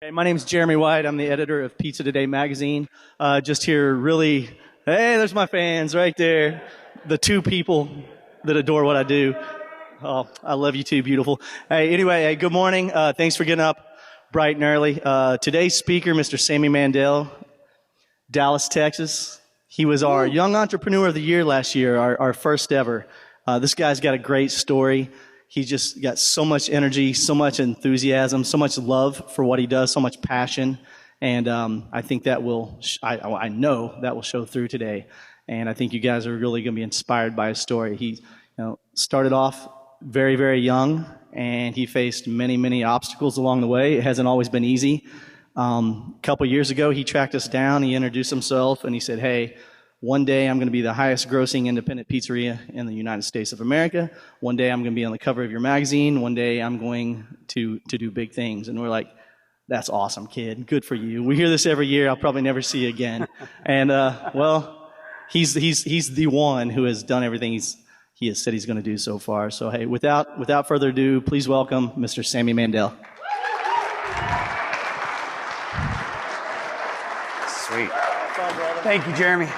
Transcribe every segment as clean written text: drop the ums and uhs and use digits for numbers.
Hey, my name is Jeremy White. I'm the editor of Pizza Today magazine. Just here really, hey, there's my fans right there. The two people that adore what I do. Oh, I love you too, beautiful. Hey, anyway, hey, good morning. Thanks for getting up bright and early. Today's speaker, Mr. Sammy Mandell, Dallas, Texas. He was our Young Entrepreneur of the Year last year, our first ever. This guy's got a great story. He's just got so much energy, so much enthusiasm, so much love for what he does, so much passion. And I think that will, I know that will show through today. And I think you guys are really going to be inspired by his story. He started off very, very young, and he faced many, many obstacles along the way. It hasn't always been easy. A couple years ago, he tracked us down. He introduced himself, and he said, hey, one day I'm going to be the highest grossing independent pizzeria in the United States of America. One day I'm going to be on the cover of your magazine. One day I'm going to do big things. And we're like, that's awesome, kid. Good for you. We hear this every year. I'll probably never see you again. And, well, he's the one who has done everything he has said he's going to do so far. So, hey, without further ado, please welcome Mr. Sammy Mandell. Sweet. Thank you, Jeremy.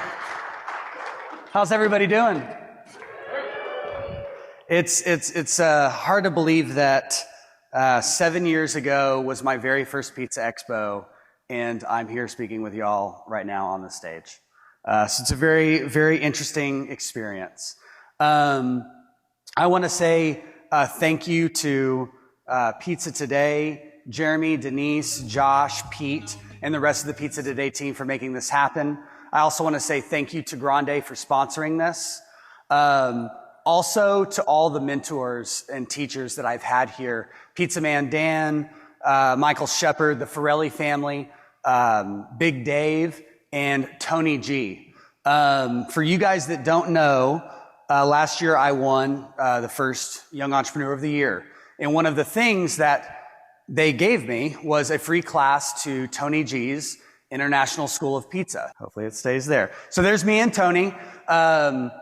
How's everybody doing? It's hard to believe that 7 years ago was my very first Pizza Expo, and I'm here speaking with y'all right now on the stage. So it's a very, very interesting experience. I want to say thank you to Pizza Today, Jeremy, Denise, Josh, Pete, and the rest of the Pizza Today team for making this happen. I also want to say thank you to Grande for sponsoring this. Also to all the mentors and teachers that I've had here. Pizza Man Dan, Michael Shepard, the Forelli family, Big Dave, and Tony G. For you guys that don't know, last year I won the first Young Entrepreneur of the Year. And one of the things that they gave me was a free class to Tony G's International School of Pizza. Hopefully it stays there. So there's me and Tony. So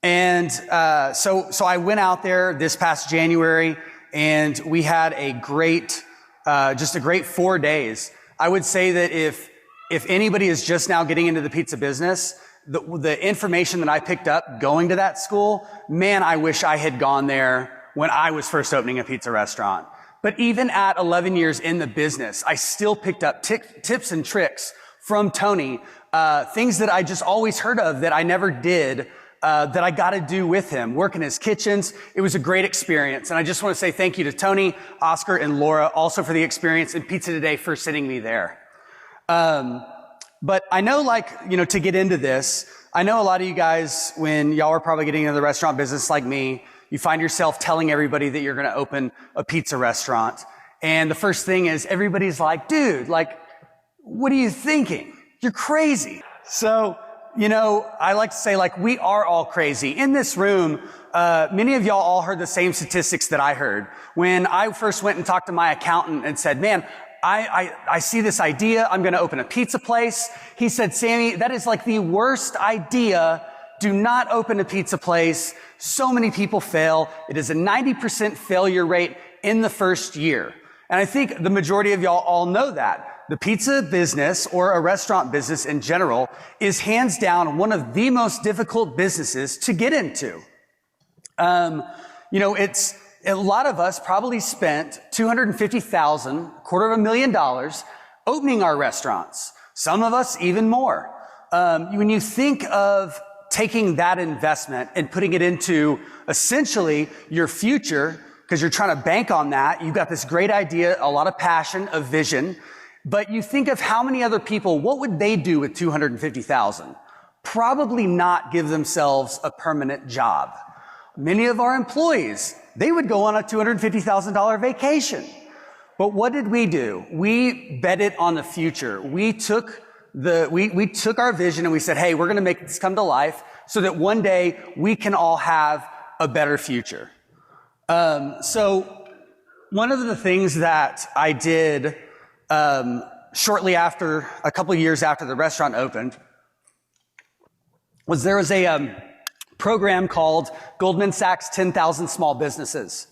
I went out there this past January, and we had a great 4 days. I would say that if anybody is just now getting into the pizza business, the information that I picked up going to that school, man, I wish I had gone there when I was first opening a pizza restaurant. But even at 11 years in the business, I still picked up tips and tricks from Tony, things that I just always heard of that I never did, that I got to do with him, work in his kitchens. It was a great experience. And I just want to say thank you to Tony, Oscar, and Laura also for the experience, and Pizza Today for sending me there. But I know, to get into this, I know a lot of you guys, when y'all are probably getting into the restaurant business like me, you find yourself telling everybody that you're going to open a pizza restaurant. And the first thing is everybody's like, dude, what are you thinking? You're crazy. So, I like to say, we are all crazy. In this room, many of y'all all heard the same statistics that I heard. When I first went and talked to my accountant and said, man, I see this idea. I'm going to open a pizza place. He said, Sammy, that is the worst idea. Do not open a pizza place. So many people fail. It is a 90% failure rate in the first year. And I think the majority of y'all all know that. The pizza business, or a restaurant business in general, is hands down one of the most difficult businesses to get into. It's a lot of us probably spent $250,000, $250,000 opening our restaurants. Some of us even more. When you think of taking that investment and putting it into essentially your future, because you're trying to bank on that, you've got this great idea, a lot of passion, a vision, but you think of how many other people, what would they do with $250,000? Probably not give themselves a permanent job. Many of our employees, they would go on a $250,000 vacation. But what did we do? We bet it on the future. We took our vision and we said, hey, we're going to make this come to life so that one day we can all have a better future. So one of the things that I did shortly after, a couple of years after the restaurant opened, was there was a program called Goldman Sachs 10,000 Small Businesses.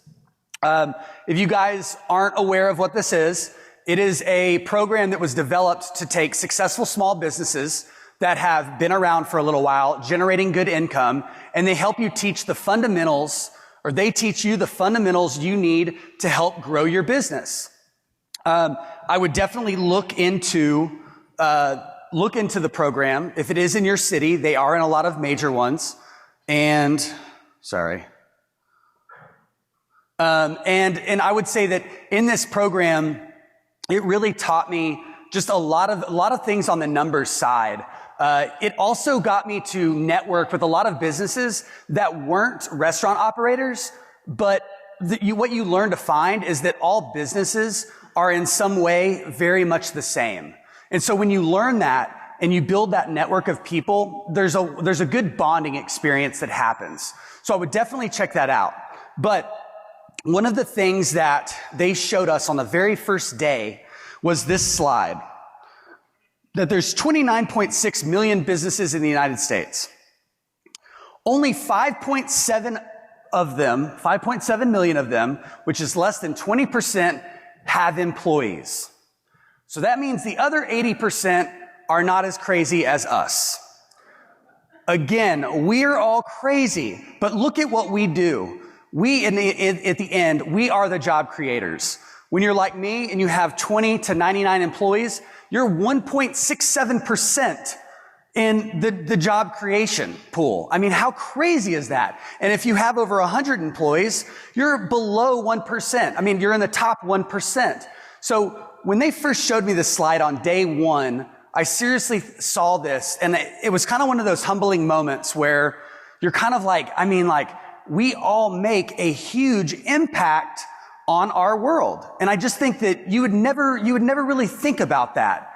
If you guys aren't aware of what this is, It is a program that was developed to take successful small businesses that have been around for a little while, generating good income, and they help you teach the fundamentals, or they teach you the fundamentals you need to help grow your business. I would definitely look into the program. If it is in your city, they are in a lot of major ones. And I would say that in this program, it really taught me just a lot of things on the numbers side. It also got me to network with a lot of businesses that weren't restaurant operators, but what you learn to find is that all businesses are in some way very much the same. And so when you learn that and you build that network of people, there's a good bonding experience that happens. So I would definitely check that out. But one of the things that they showed us on the very first day was this slide, that there's 29.6 million businesses in the United States. Only 5.7 million of them, which is less than 20%, have employees. So that means the other 80% are not as crazy as us. Again, we're all crazy, but look at what we do. At the end, we are the job creators. When you're like me and you have 20 to 99 employees, you're 1.67% in the job creation pool. I mean, how crazy is that? And if you have over 100 employees, you're below 1%. I mean, you're in the top 1%. So when they first showed me this slide on day one, I seriously saw this, and it was kind of one of those humbling moments where you're kind of like, we all make a huge impact on our world. And I just think that you would never really think about that.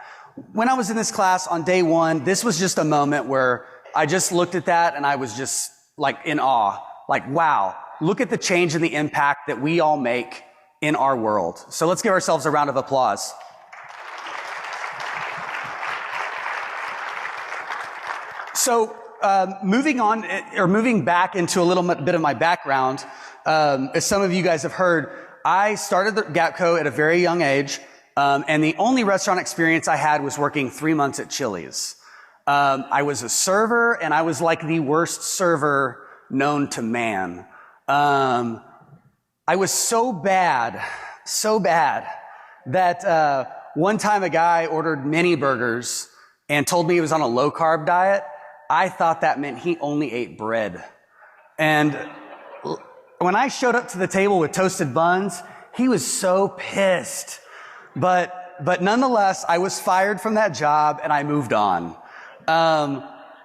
When I was in this class on day one, this was just a moment where I just looked at that and I was just like in awe. Like, wow, look at the change and the impact that we all make in our world. So let's give ourselves a round of applause. So moving back into a little bit of my background, as some of you guys have heard, I started the Gapco at a very young age, and the only restaurant experience I had was working 3 months at Chili's. I was a server, and I was like the worst server known to man. I was so bad that one time a guy ordered mini burgers and told me he was on a low-carb diet. I thought that meant he only ate bread. And when I showed up to the table with toasted buns, he was so pissed. But nonetheless, I was fired from that job and I moved on.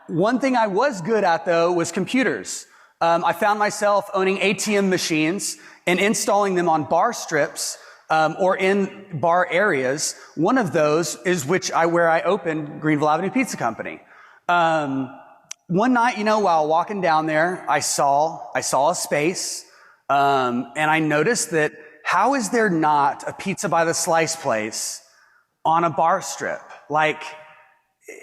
One thing I was good at, though, was computers. I found myself owning ATM machines and installing them on bar strips or in bar areas. One of those is where I opened Greenville Avenue Pizza Company. One night, while walking down there, I saw a space, and I noticed that how is there not a pizza by the slice place on a bar strip?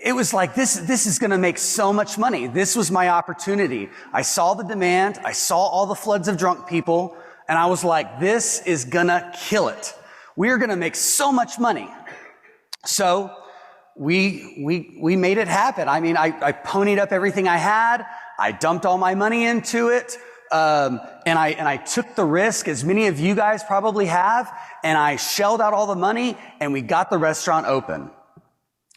It was like, this is going to make so much money. This was my opportunity. I saw the demand. I saw all the floods of drunk people, and I was like, this is going to kill it. We're going to make so much money. So we made it happen. I mean, I ponied up everything I had. I dumped all my money into it. And I took the risk, as many of you guys probably have, and I shelled out all the money and we got the restaurant open.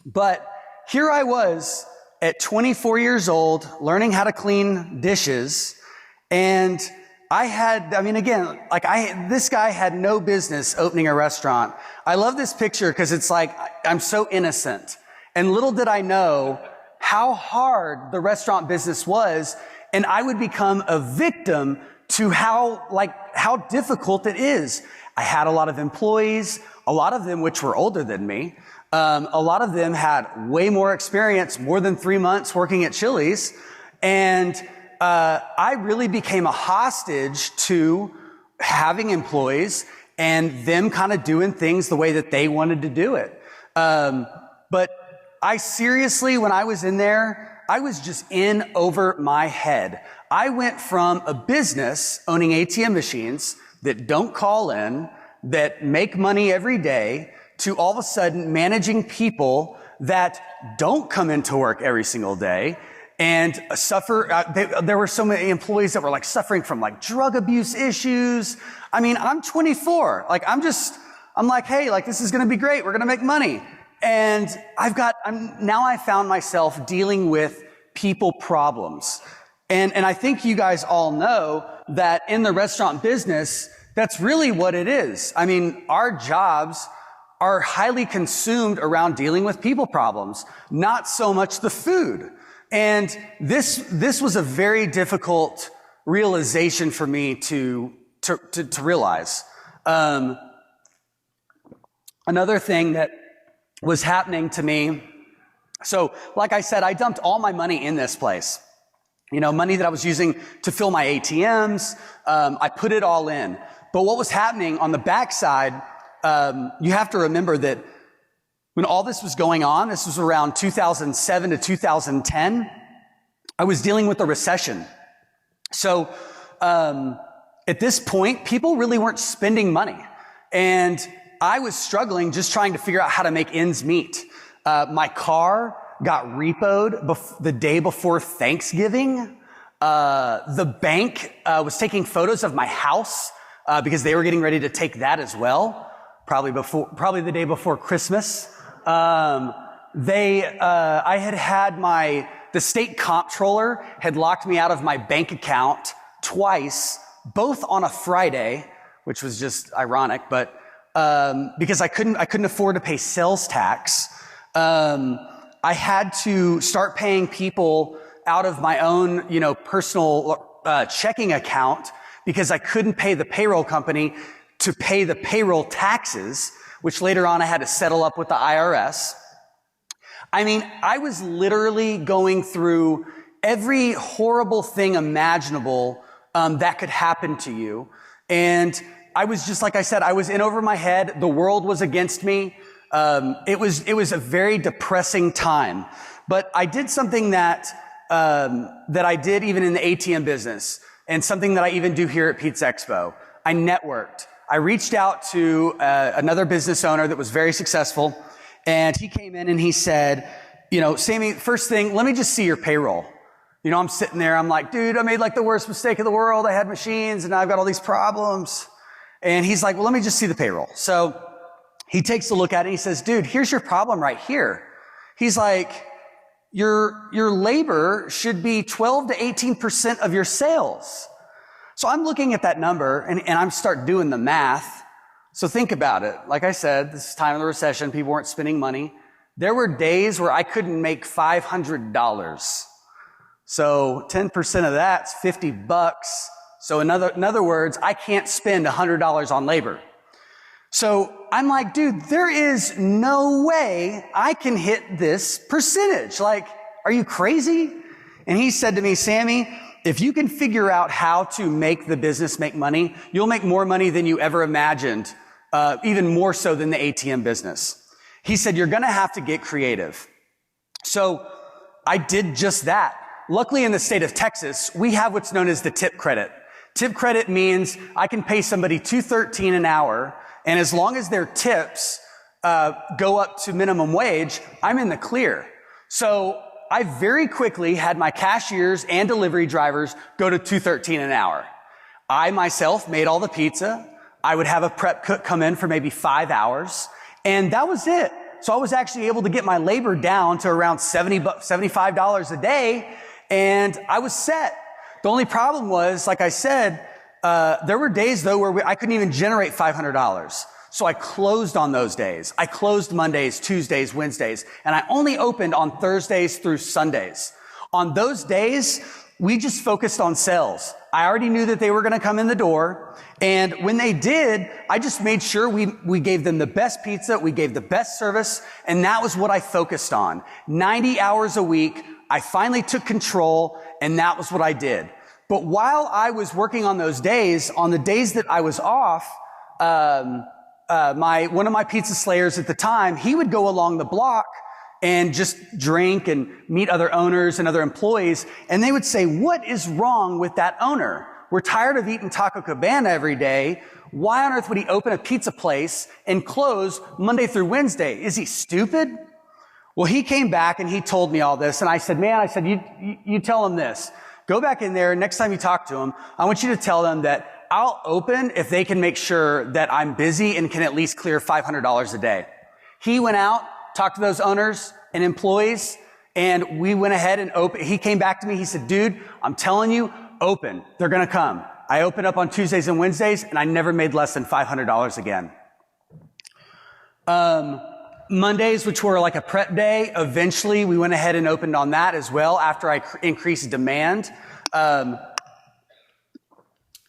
But here I was at 24 years old, learning how to clean dishes. And this guy had no business opening a restaurant. I love this picture because it's like, I'm so innocent. And little did I know how hard the restaurant business was, and I would become a victim to how difficult it is. I had a lot of employees, a lot of them which were older than me. A lot of them had way more experience, more than 3 months working at Chili's. And I really became a hostage to having employees and them kind of doing things the way that they wanted to do it. But I seriously, when I was in there, I was just in over my head. I went from a business owning ATM machines that don't call in, that make money every day, to all of a sudden managing people that don't come into work every single day and suffer. There were so many employees that were like suffering from like drug abuse issues. I mean, I'm 24. Like, I'm like, hey, like, this is going to be great. We're going to make money. And now I found myself dealing with people problems. And I think you guys all know that in the restaurant business, that's really what it is. I mean, our jobs are highly consumed around dealing with people problems, not so much the food. And this was a very difficult realization for me to realize. Another thing that was happening to me, so like I said, I dumped all my money in this place. You know, money that I was using to fill my ATMs, I put it all in. But what was happening on the backside, you have to remember that when all this was going on, this was around 2007 to 2010, I was dealing with a recession. So at this point, people really weren't spending money. And I was struggling just trying to figure out how to make ends meet. My car got repoed the day before Thanksgiving. The bank was taking photos of my house because they were getting ready to take that as well, probably the day before Christmas. The state comptroller had locked me out of my bank account twice, both on a Friday, which was just ironic, but because I couldn't afford to pay sales tax. I had to start paying people out of my own, personal checking account because I couldn't pay the payroll company to pay the payroll taxes, which later on I had to settle up with the IRS. I mean, I was literally going through every horrible thing imaginable that could happen to you. And I was just, like I said, I was in over my head. The world was against me. It was a very depressing time. But I did something that I did even in the ATM business, and something that I even do here at Pizza Expo. I networked. I reached out to another business owner that was very successful, and he came in and he said, Sammy, first thing, let me just see your payroll. I'm sitting there, I'm like, dude, I made like the worst mistake in the world. I had machines and now I've got all these problems. And he's like, well, let me just see the payroll. So he takes a look at it and he says, dude, here's your problem right here. He's like, your labor should be 12 to 18% of your sales. So I'm looking at that number and I'm start doing the math. So think about it. Like I said, this is time of the recession. People weren't spending money. There were days where I couldn't make $500. So 10% of that's $50. So in other words, I can't spend $100 on labor. So I'm like, dude, there is no way I can hit this percentage. Like, are you crazy? And he said to me, Sammy, if you can figure out how to make the business make money, you'll make more money than you ever imagined, even more so than the ATM business. He said, you're going to have to get creative. So I did just that. Luckily, in the state of Texas, we have what's known as the tip credit. Tip credit means I can pay somebody $2.13 an hour, and as long as their tips go up to minimum wage, I'm in the clear. So I very quickly had my cashiers and delivery drivers go to $2.13 an hour. I myself made all the pizza. I would have a prep cook come in for maybe 5 hours, and that was it. So I was actually able to get my labor down to around $75 a day, and I was set. The only problem was, like I said, there were days though where I couldn't even generate $500. So I closed on those days. I closed Mondays, Tuesdays, Wednesdays, and I only opened on Thursdays through Sundays. On those days, we just focused on sales. I already knew that they were going to come in the door. And when they did, I just made sure we gave them the best pizza. We gave the best service. And that was what I focused on. 90 hours a week. I finally took control, and that was what I did. But while I was working on those days, on the days that I was off, one of my pizza slayers at the time, he would go along the block and just drink and meet other owners and other employees. And they would say, what is wrong with that owner? We're tired of eating Taco Cabana every day. Why on earth would he open a pizza place and close Monday through Wednesday? Is he stupid? Well, he came back and he told me all this. And I said, man, you tell him this. Go back in there. Next time you talk to him, I want you to tell them that I'll open if they can make sure that I'm busy and can at least clear $500 a day. He went out, talked to those owners and employees, and we went ahead and opened. He came back to me. He said, dude, I'm telling you, open. They're going to come. I opened up on Tuesdays and Wednesdays, and I never made less than $500 again. Mondays, which were like a prep day, eventually we went ahead and opened on that as well after I increased demand. And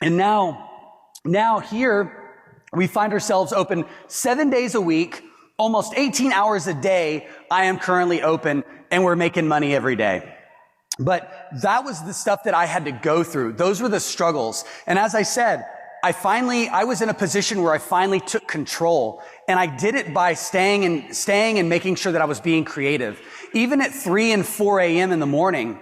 now here we find ourselves open 7 days a week, almost 18 hours a day. I am currently open and we're making money every day. But that was the stuff that I had to go through. Those were the struggles. And as I said, I was in a position where I finally took control, and I did it by staying and making sure that I was being creative. Even at 3 and 4 a.m. in the morning,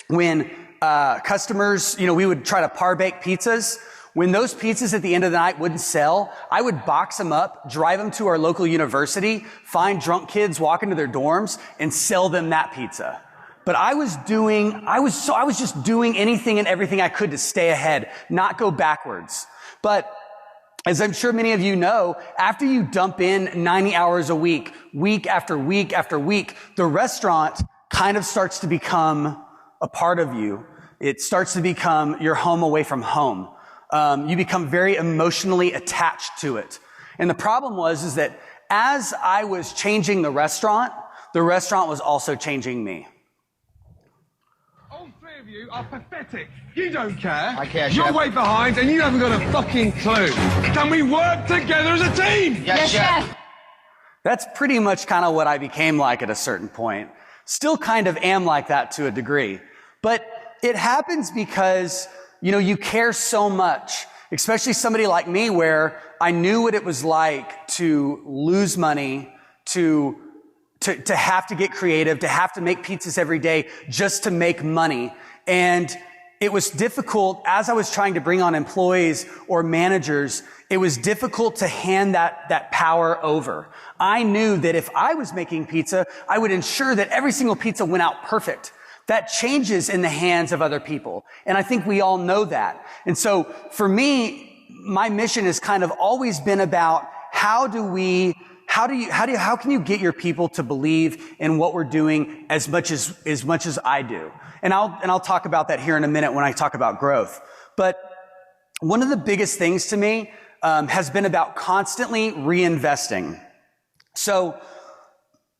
when customers, we would try to par bake pizzas. When those pizzas at the end of the night wouldn't sell, I would box them up, drive them to our local university, find drunk kids, walk into their dorms, and sell them that pizza. But I was just doing anything and everything I could to stay ahead, not go backwards. But as I'm sure many of you know, after you dump in 90 hours a week, week after week after week, the restaurant kind of starts to become a part of you. It starts to become your home away from home. You become very emotionally attached to it. And the problem is that as I was changing the restaurant was also changing me. All three of you are pathetic. You don't care. I care, You're Chef. way behind and you haven't got a fucking clue. Can we work together as a team? Yes, Chef. That's pretty much kind of what I became like at a certain point. Still kind of am like that to a degree. But it happens because, you care so much, especially somebody like me where I knew what it was like to lose money, to have to get creative, to have to make pizzas every day just to make money. And it was difficult as I was trying to bring on employees or managers. It was difficult to hand that power over. I knew that if I was making pizza, I would ensure that every single pizza went out perfect. That changes in the hands of other people. And I think we all know that. And so for me, my mission has kind of always been about how can you get your people to believe in what we're doing as much as I do? And I'll talk about that here in a minute when I talk about growth. But one of the biggest things to me has been about constantly reinvesting. So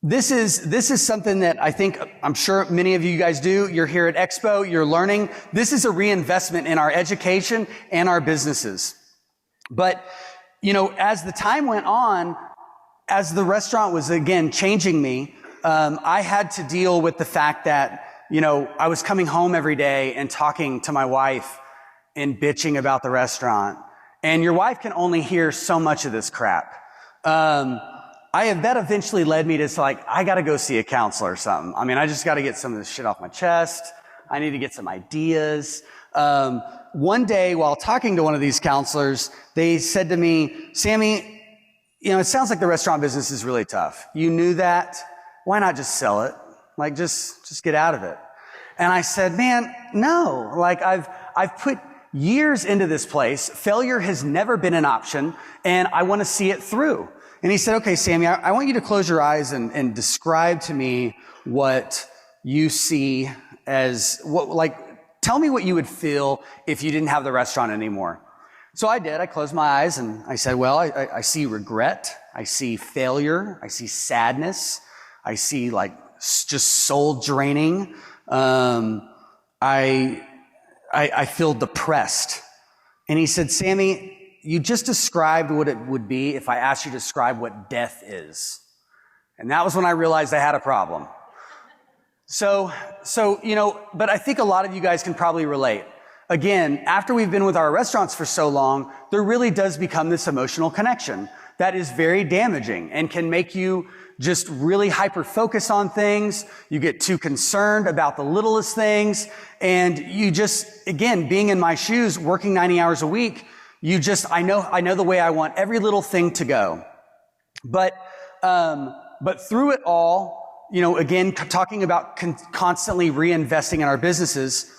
this is something that I'm sure many of you guys do. You're here at Expo, you're learning. This is a reinvestment in our education and our businesses. But, as the time went on, as the restaurant was again changing me, I had to deal with the fact that, I was coming home every day and talking to my wife and bitching about the restaurant. And your wife can only hear so much of this crap. That eventually led me to I got to go see a counselor or something. I just got to get some of this shit off my chest. I need to get some ideas. One day while talking to one of these counselors, they said to me, Sammy, it sounds like the restaurant business is really tough. You knew that. Why not just sell it? Just get out of it. And I said, man, no. I've put years into this place. Failure has never been an option, and I want to see it through. And he said, okay, Sammy, I want you to close your eyes and describe to me what you see as tell me what you would feel if you didn't have the restaurant anymore. So I did. I closed my eyes and I said, well, I see regret. I see failure. I see sadness. I see just soul draining. I feel depressed. And he said, Sammy, you just described what it would be if I asked you to describe what death is. And that was when I realized I had a problem. So, but I think a lot of you guys can probably relate. Again, after we've been with our restaurants for so long, there really does become this emotional connection that is very damaging and can make you just really hyper-focus on things. You get too concerned about the littlest things. And you just, again, being in my shoes, working 90 hours a week, I know the way I want every little thing to go. But through it all, again, talking about constantly reinvesting in our businesses,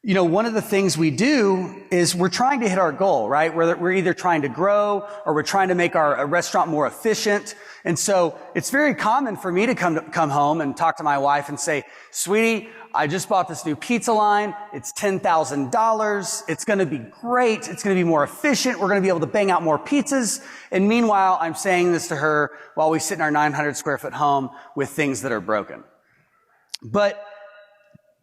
one of the things we do is we're trying to hit our goal, right? We're either trying to grow or we're trying to make our restaurant more efficient. And so it's very common for me to come home and talk to my wife and say, sweetie, I just bought this new pizza line. It's $10,000. It's going to be great. It's going to be more efficient. We're going to be able to bang out more pizzas. And meanwhile, I'm saying this to her while we sit in our 900 square foot home with things that are broken. But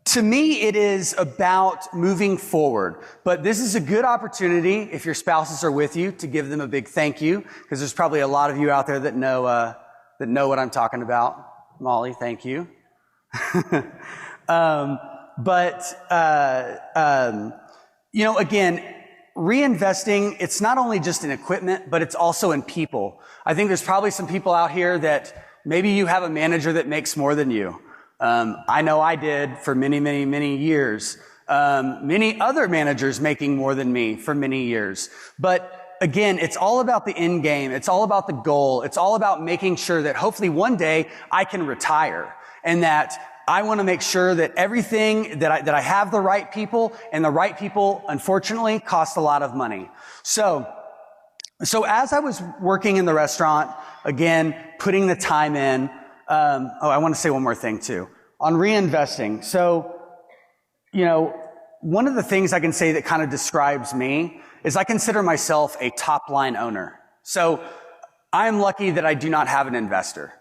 to me, it is about moving forward. But this is a good opportunity, if your spouses are with you, to give them a big thank you, because there's probably a lot of you out there that know what I'm talking about. Molly, thank you. Again, reinvesting, it's not only just in equipment, but it's also in people. I think there's probably some people out here that maybe you have a manager that makes more than you. I know I did for many, many, many years. Many other managers making more than me for many years. But again, it's all about the end game. It's all about the goal. It's all about making sure that hopefully one day I can retire, and that I want to make sure that everything that I have the right people, and the right people, unfortunately, cost a lot of money. So as I was working in the restaurant, again, putting the time in, I want to say one more thing too on reinvesting. So, one of the things I can say that kind of describes me is I consider myself a top line owner. So I'm lucky that I do not have an investor.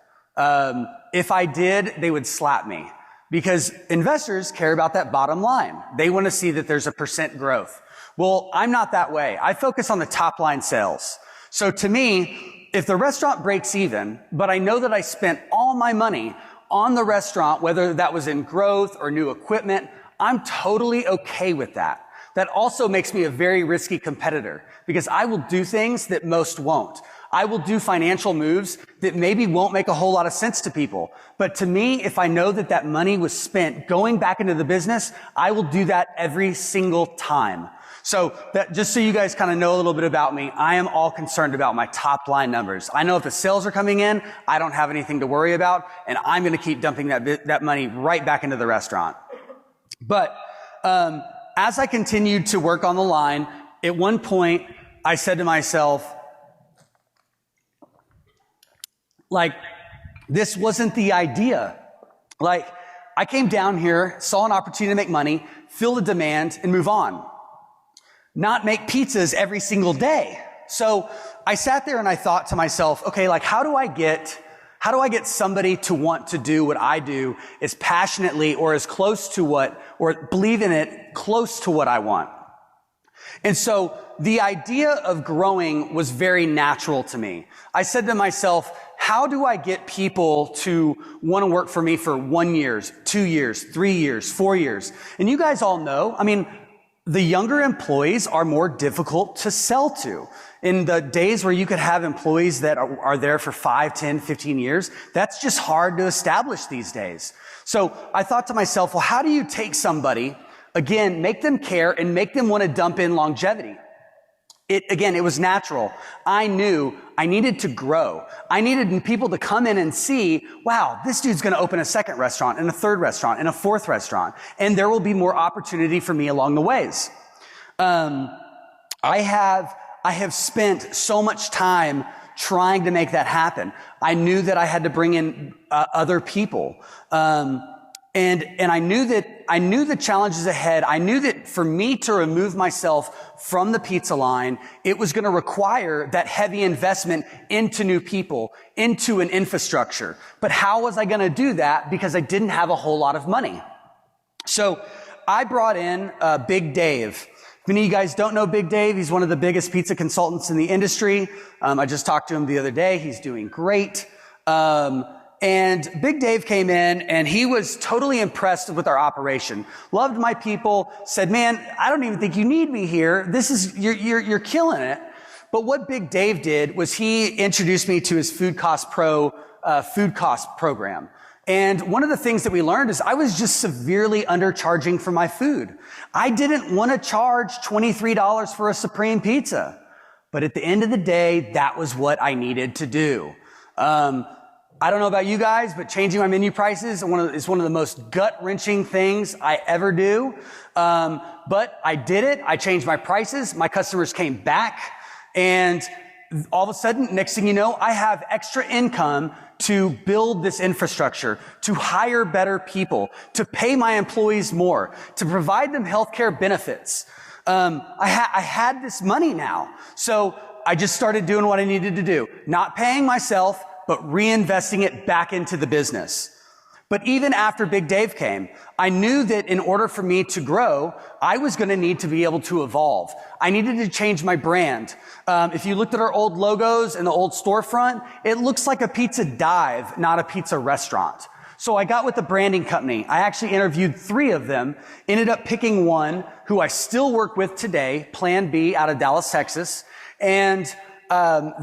If I did, they would slap me, because investors care about that bottom line. They want to see that there's a % growth. Well, I'm not that way. I focus on the top line sales. So to me, if the restaurant breaks even, but I know that I spent all my money on the restaurant, whether that was in growth or new equipment, I'm totally okay with that. That also makes me a very risky competitor, because I will do things that most won't. I will do financial moves that maybe won't make a whole lot of sense to people. But to me, if I know that that money was spent going back into the business, I will do that every single time. So that, just so you guys kind of know a little bit about me, I am all concerned about my top line numbers. I know if the sales are coming in, I don't have anything to worry about, and I'm going to keep dumping that money right back into the restaurant. But as I continued to work on the line, at one point I said to myself, this wasn't the idea. I came down here, saw an opportunity to make money, fill the demand, and move on. Not make pizzas every single day. So I sat there and I thought to myself, okay, how do I get somebody to want to do what I do as passionately or as close to or believe in it close to what I want? And so the idea of growing was very natural to me. I said to myself, how do I get people to want to work for me for 1 year, 2 years, 3 years, 4 years? And you guys all know, the younger employees are more difficult to sell to. In the days where you could have employees that are there for 5, 10, 15 years, that's just hard to establish these days. So I thought to myself, well, how do you take somebody, again, make them care and make them want to dump in longevity? It was natural. I knew I needed to grow. I needed people to come in and see, wow, this dude's going to open a second restaurant and a third restaurant and a fourth restaurant. And there will be more opportunity for me along the ways. I have spent so much time trying to make that happen. I knew that I had to bring in other people. And I knew the challenges ahead. I knew that for me to remove myself from the pizza line, it was going to require that heavy investment into new people, into an infrastructure. But how was I going to do that? Because I didn't have a whole lot of money. So I brought in Big Dave. If any of you guys don't know Big Dave, he's one of the biggest pizza consultants in the industry. I just talked to him the other day. He's doing great. And Big Dave came in and he was totally impressed with our operation. Loved my people, said, man, I don't even think you need me here. You're killing it. But what Big Dave did was he introduced me to his food cost program. And one of the things that we learned is I was just severely undercharging for my food. I didn't want to charge $23 for a Supreme pizza. But at the end of the day, that was what I needed to do. I don't know about you guys, but changing my menu prices is one of the most gut-wrenching things I ever do. But I did it. I changed my prices. My customers came back. And all of a sudden, next thing you know, I have extra income to build this infrastructure, to hire better people, to pay my employees more, to provide them healthcare benefits. I had this money now. So I just started doing what I needed to do. Not paying myself, but reinvesting it back into the business. But even after Big Dave came, I knew that in order for me to grow, I was going to need to be able to evolve. I needed to change my brand. If you looked at our old logos and the old storefront, it looks like a pizza dive, not a pizza restaurant. So I got with the branding company. I actually interviewed 3 of them, ended up picking one who I still work with today, Plan B out of Dallas, Texas. And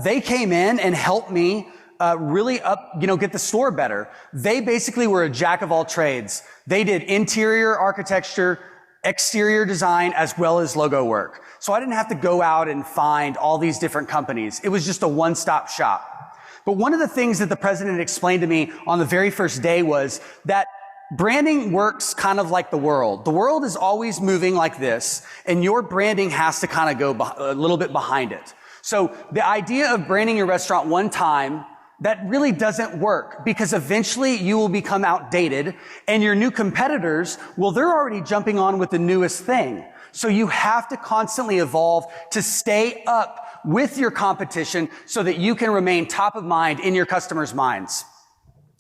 they came in and helped me really get the store better. They basically were a jack of all trades. They did interior architecture, exterior design, as well as logo work. So I didn't have to go out and find all these different companies. It was just a one-stop shop. But one of the things that the president explained to me on the very first day was that branding works kind of like the world. The world is always moving like this, and your branding has to kind of go a little bit behind it. So the idea of branding your restaurant one time, that really doesn't work, because eventually you will become outdated, and your new competitors, well, they're already jumping on with the newest thing. So you have to constantly evolve to stay up with your competition so that you can remain top of mind in your customers' minds.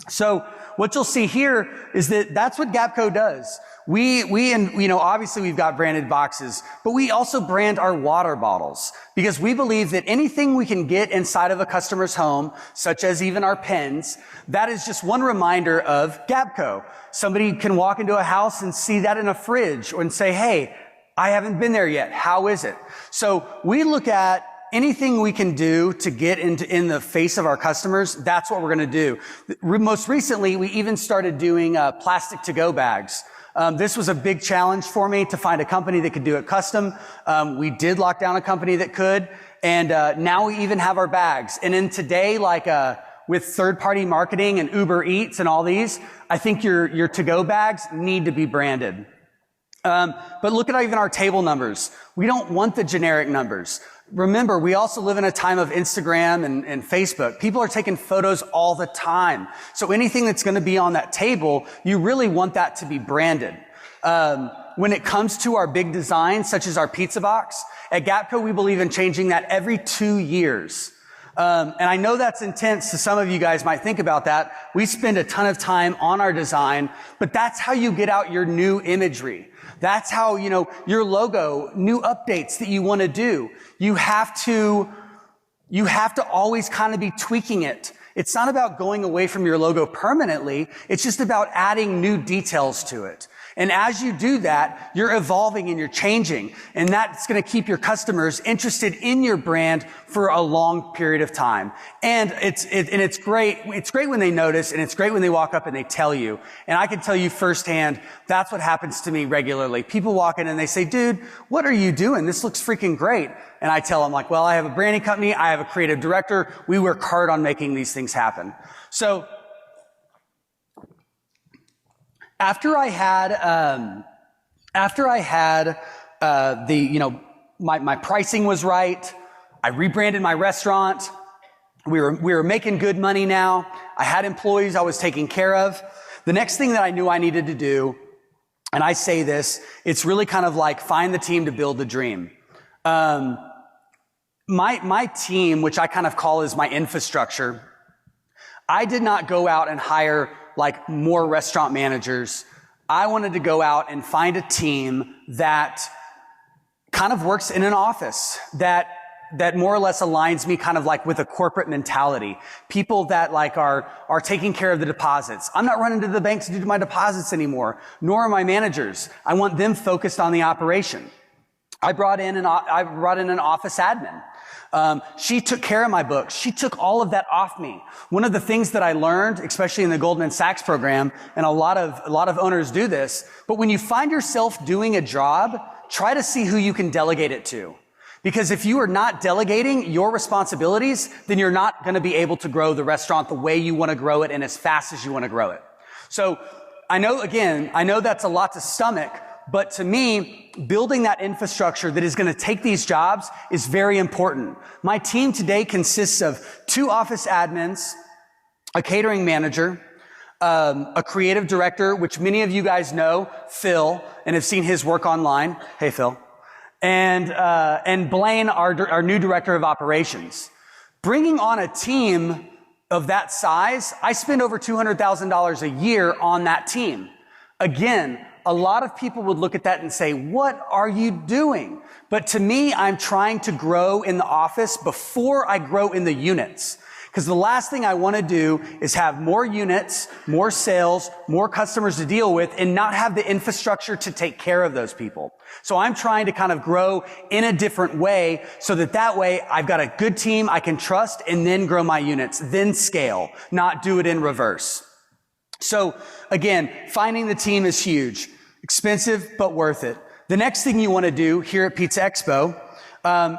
So what you'll see here is that that's what Gapco does. Obviously we've got branded boxes, but we also brand our water bottles, because we believe that anything we can get inside of a customer's home, such as even our pens, that is just one reminder of Gapco. Somebody can walk into a house and see that in a fridge and say, hey, I haven't been there yet. How is it? So we look at anything we can do to get in the face of our customers. That's what we're going to do. Most recently, we even started doing plastic to-go bags. This was a big challenge for me to find a company that could do it custom. We did lock down a company that could, and now we even have our bags. And in today, with third-party marketing and Uber Eats and all these, I think your to-go bags need to be branded. But look at even our table numbers. We don't want the generic numbers. Remember, we also live in a time of Instagram and Facebook. People are taking photos all the time. So anything that's going to be on that table, you really want that to be branded. When it comes to our big designs, such as our pizza box, at Gapco, we believe in changing that every 2 years. And I know that's intense, so some of you guys might think about that. We spend a ton of time on our design, but that's how you get out your new imagery. That's how, your logo, new updates that you want to do. You have to always kind of be tweaking it. It's not about going away from your logo permanently. It's just about adding new details to it. And as you do that, you're evolving and you're changing. And that's going to keep your customers interested in your brand for a long period of time. And it's great. It's great when they notice, and it's great when they walk up and they tell you. And I can tell you firsthand, that's what happens to me regularly. People walk in and they say, dude, what are you doing? This looks freaking great. And I tell them, well, I have a branding company. I have a creative director. We work hard on making these things happen. So After I had my pricing was right, I rebranded my restaurant. We were making good money now. I had employees I was taking care of. The next thing that I knew I needed to do, and I say this, it's really kind of like find the team to build the dream. My team, which I kind of call as my infrastructure, I did not go out and hire more restaurant managers. I wanted to go out and find a team that kind of works in an office, that more or less aligns me kind of with a corporate mentality. People that are taking care of the deposits. I'm not running to the bank to do my deposits anymore, nor are my managers. I want them focused on the operation. I brought in an office admin. She took care of my books. She took all of that off me. One of the things that I learned, especially in the Goldman Sachs program, and a lot of owners do this, but when you find yourself doing a job, try to see who you can delegate it to. Because if you are not delegating your responsibilities, then you're not going to be able to grow the restaurant the way you want to grow it and as fast as you want to grow it. So I know that's a lot to stomach, but to me, building that infrastructure that is going to take these jobs is very important. My team today consists of 2 office admins, a catering manager, a creative director, which many of you guys know, Phil, and have seen his work online. Hey, Phil. And Blaine, our new director of operations. Bringing on a team of that size, I spend over $200,000 a year on that team. Again, a lot of people would look at that and say, what are you doing? But to me, I'm trying to grow in the office before I grow in the units. Because the last thing I want to do is have more units, more sales, more customers to deal with, and not have the infrastructure to take care of those people. So I'm trying to kind of grow in a different way so that way I've got a good team I can trust and then grow my units, then scale, not do it in reverse. So again, finding the team is huge. Expensive, but worth it. The next thing you want to do here at Pizza Expo,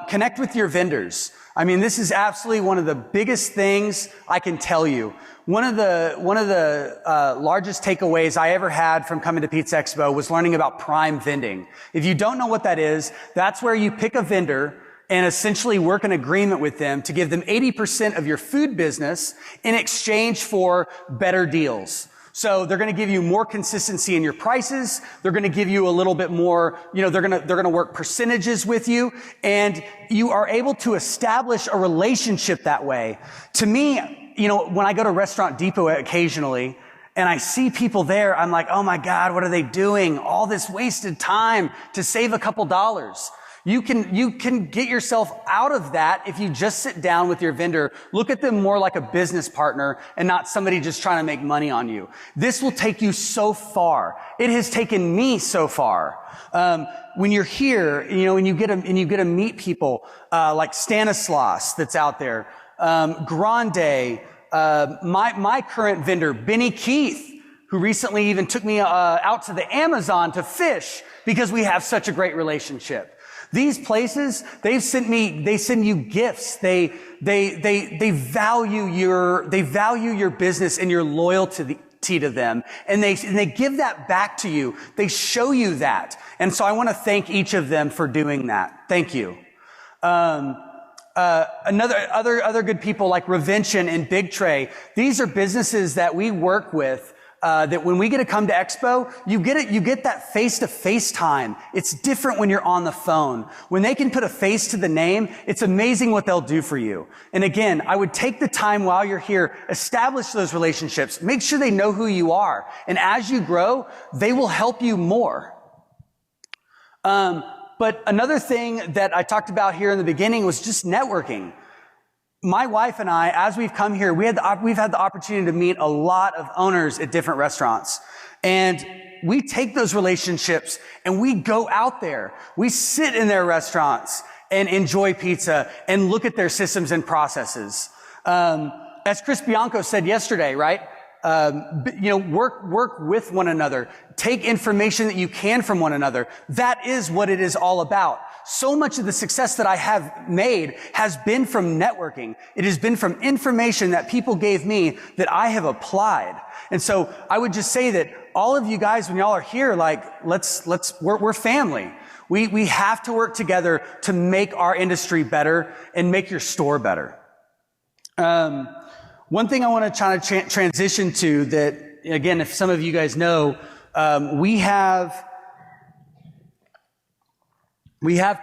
connect with your vendors. I mean, this is absolutely one of the biggest things I can tell you. One of the largest takeaways I ever had from coming to Pizza Expo was learning about prime vending. If you don't know what that is, that's where you pick a vendor and essentially work an agreement with them to give them 80% of your food business in exchange for better deals. So they're going to give you more consistency in your prices. They're going to give you a little bit more, they're going to work percentages with you, and you are able to establish a relationship that way. To me, when I go to Restaurant Depot occasionally and I see people there, I'm like, oh my God, what are they doing? All this wasted time to save a couple dollars. You can get yourself out of that if you just sit down with your vendor, look at them more like a business partner and not somebody just trying to make money on you. This will take you so far. It has taken me so far. When you're here, and you get to meet people, like Stanislaus that's out there, Grande, my current vendor, Benny Keith, who recently even took me, out to the Amazon to fish because we have such a great relationship. These places, they send you gifts. They value your business and your loyalty to them. And they give that back to you. They show you that. And so I want to thank each of them for doing that. Thank you. Other good people like Revention and Big Tray. These are businesses that we work with. That when we get to come to Expo, you get that face-to-face time. It's different when you're on the phone. When they can put a face to the name, it's amazing what they'll do for you. And again, I would take the time while you're here, establish those relationships, make sure they know who you are. And as you grow, they will help you more. But another thing that I talked about here in the beginning was just networking. My wife and I, as we've come here, we've had the opportunity to meet a lot of owners at different restaurants. And we take those relationships and we go out there. We sit in their restaurants and enjoy pizza and look at their systems and processes. As Chris Bianco said yesterday, right? Work with one another. Take information that you can from one another. That is what it is all about. So much of the success that I have made has been from networking. It has been from information that people gave me that I have applied. And so I would just say that all of you guys, when y'all are here, we're family. We have to work together to make our industry better and make your store better. One thing I want to try to transition to that, again, if some of you guys know, we have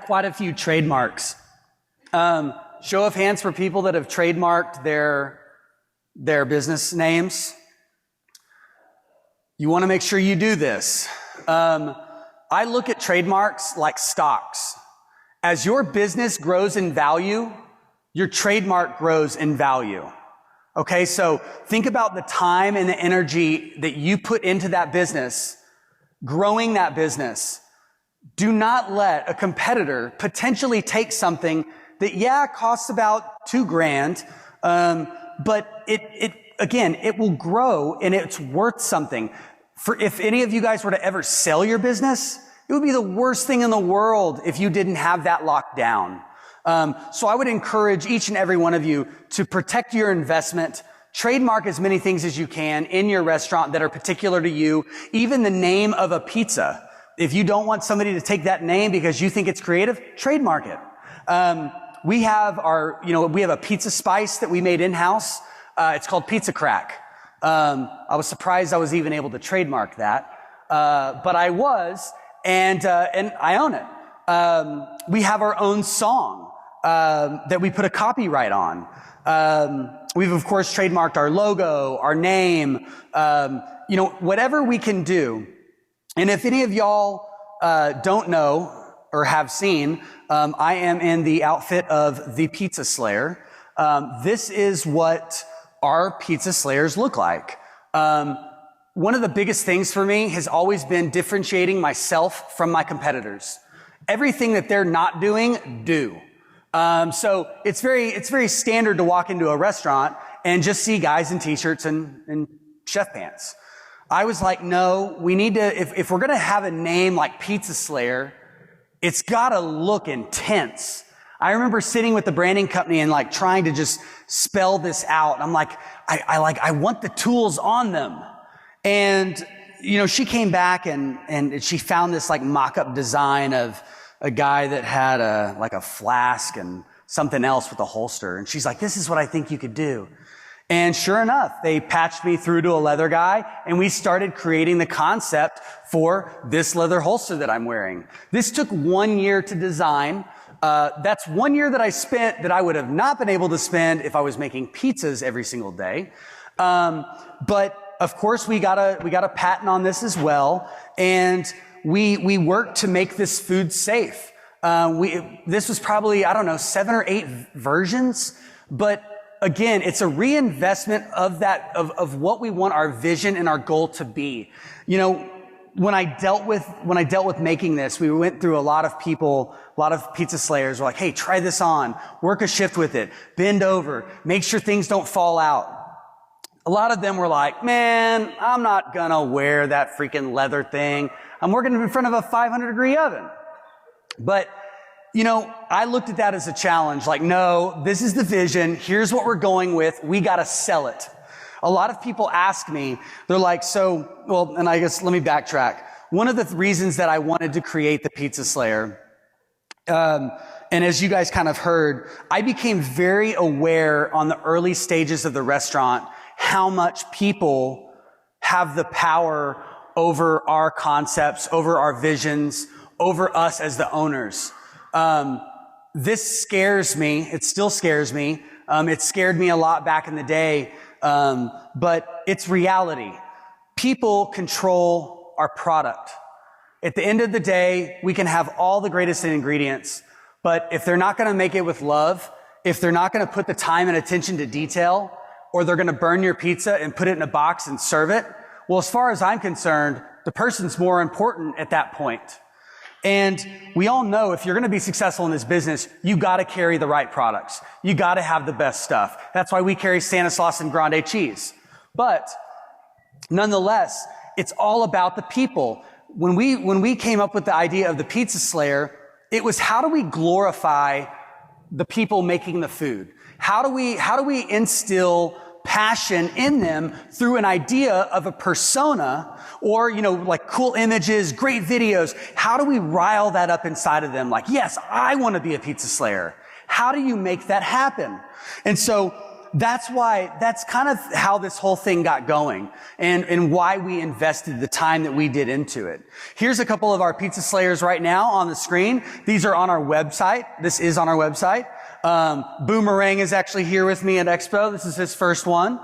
quite a few trademarks. Show of hands for people that have trademarked their business names. You want to make sure you do this. I look at trademarks like stocks. As your business grows in value, your trademark grows in value. Okay, so think about the time and the energy that you put into that business, growing that business. Do not let a competitor potentially take something that, costs about $2,000, but it will grow and it's worth something. If any of you guys were to ever sell your business, it would be the worst thing in the world if you didn't have that locked down. So I would encourage each and every one of you to protect your investment. Trademark as many things as you can in your restaurant that are particular to you, even the name of a pizza. If you don't want somebody to take that name because you think it's creative, trademark it. We have a pizza spice that we made in-house. It's called Pizza Crack. I was surprised I was even able to trademark that. But I was, and I own it. We have our own song, that we put a copyright on. We've of course trademarked our logo, our name, whatever we can do. And if any of y'all don't know or have seen, I am in the outfit of the Pizza Slayer. This is what our Pizza Slayers look like. One of the biggest things for me has always been differentiating myself from my competitors. Everything that they're not doing, do. So it's very standard to walk into a restaurant and just see guys in t-shirts and chef pants. I was like, no, we need to, if we're going to have a name like Pizza Slayer, it's got to look intense. I remember sitting with the branding company and like trying to just spell this out. I'm like, I want the tools on them. And, she came back and she found this like mock-up design of a guy that had a flask and something else with a holster. And she's like, this is what I think you could do. And sure enough, they patched me through to a leather guy and we started creating the concept for this leather holster that I'm wearing. This took 1 year to design. That's 1 year that I spent that I would have not been able to spend if I was making pizzas every single day. But of course we got a patent on this as well. And we worked to make this food safe. This was probably, 7 or 8 versions, but again, it's a reinvestment of what we want our vision and our goal to be. When I dealt with making this, we went through a lot of people, a lot of pizza slayers were like, hey, try this on, work a shift with it, bend over, make sure things don't fall out. A lot of them were like, man, I'm not gonna wear that freaking leather thing. I'm working in front of a 500-degree oven. But I looked at that as a challenge. Like, no, this is the vision. Here's what we're going with. We got to sell it. A lot of people ask me, they're like, and I guess let me backtrack. One of the reasons that I wanted to create the Pizza Slayer, and as you guys kind of heard, I became very aware on the early stages of the restaurant how much people have the power over our concepts, over our visions, over us as the owners. This scares me. It still scares me. It scared me a lot back in the day. But it's reality. People control our product. At the end of the day, we can have all the greatest ingredients, but if they're not going to make it with love, if they're not going to put the time and attention to detail, or they're going to burn your pizza and put it in a box and serve it, well, as far as I'm concerned, the person's more important at that point. And we all know if you're going to be successful in this business, you got to carry the right products. You got to have the best stuff. That's why we carry Stanislaus and Grande cheese. But nonetheless, it's all about the people. When we came up with the idea of the Pizza Slayer, it was how do we glorify the people making the food? How do we instill passion in them through an idea of a persona or, like cool images, great videos? How do we rile that up inside of them? Like, yes, I want to be a Pizza Slayer. How do you make that happen? And so that's kind of how this whole thing got going and why we invested the time that we did into it. Here's a couple of our Pizza Slayers right now on the screen. These are on our website. This is on our website. Boomerang is actually here with me at Expo. This is his first one.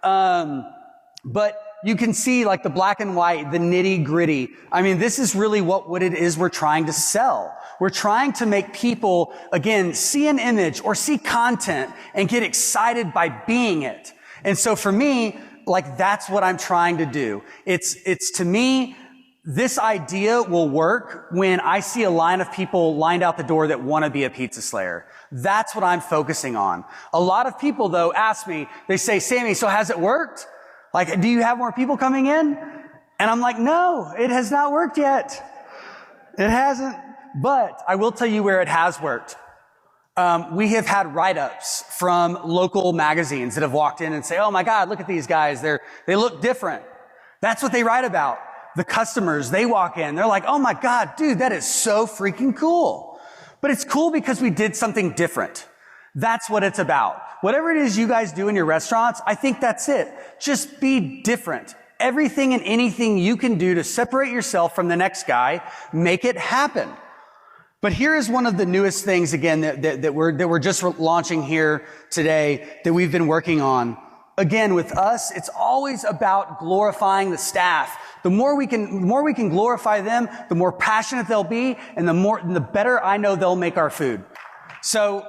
But you can see like the black and white, the nitty gritty. I mean, this is really what it is we're trying to sell. We're trying to make people, again, see an image or see content and get excited by being it. And so for me, like that's what I'm trying to do. It's to me, This idea will work when I see a line of people lined out the door that want to be a pizza slayer. That's what I'm focusing on. A lot of people, though, ask me, they say, Sammy, so has it worked? Like, do you have more people coming in? And I'm like, no, it has not worked yet. It hasn't. But I will tell you where it has worked. We have had write-ups from local magazines that have walked in and say, oh my God, look at these guys. They look different. That's what they write about. The customers, they walk in, they're like, oh my God, dude, that is so freaking cool. But it's cool because we did something different. That's what it's about. Whatever it is you guys do in your restaurants, I think that's it. Just be different. Everything and anything you can do to separate yourself from the next guy, make it happen. But here is one of the newest things, again, that we're just launching here today that we've been working on. Again, with us, it's always about glorifying the staff. The more we can glorify them, the more passionate they'll be, and the better I know they'll make our food. So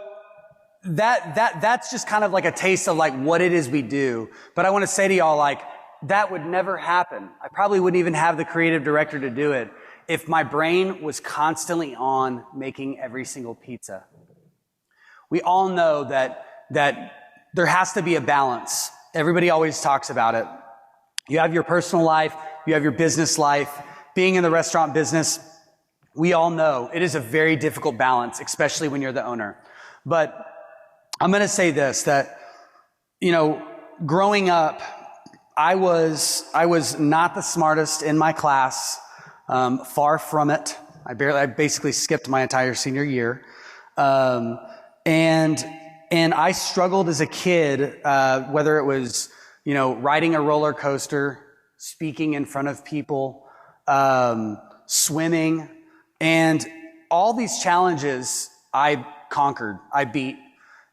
that's just kind of like a taste of like what it is we do. But I want to say to y'all, like, that would never happen. I probably wouldn't even have the creative director to do it if my brain was constantly on making every single pizza. We all know that there has to be a balance. Everybody always talks about it. You have your personal life, you have your business life. Being in the restaurant business, we all know it is a very difficult balance, especially when you're the owner. But I'm going to say this, that, growing up, I was not the smartest in my class, far from it. I basically skipped my entire senior year. And I struggled as a kid, whether it was, riding a roller coaster, speaking in front of people, swimming, and all these challenges I conquered, I beat.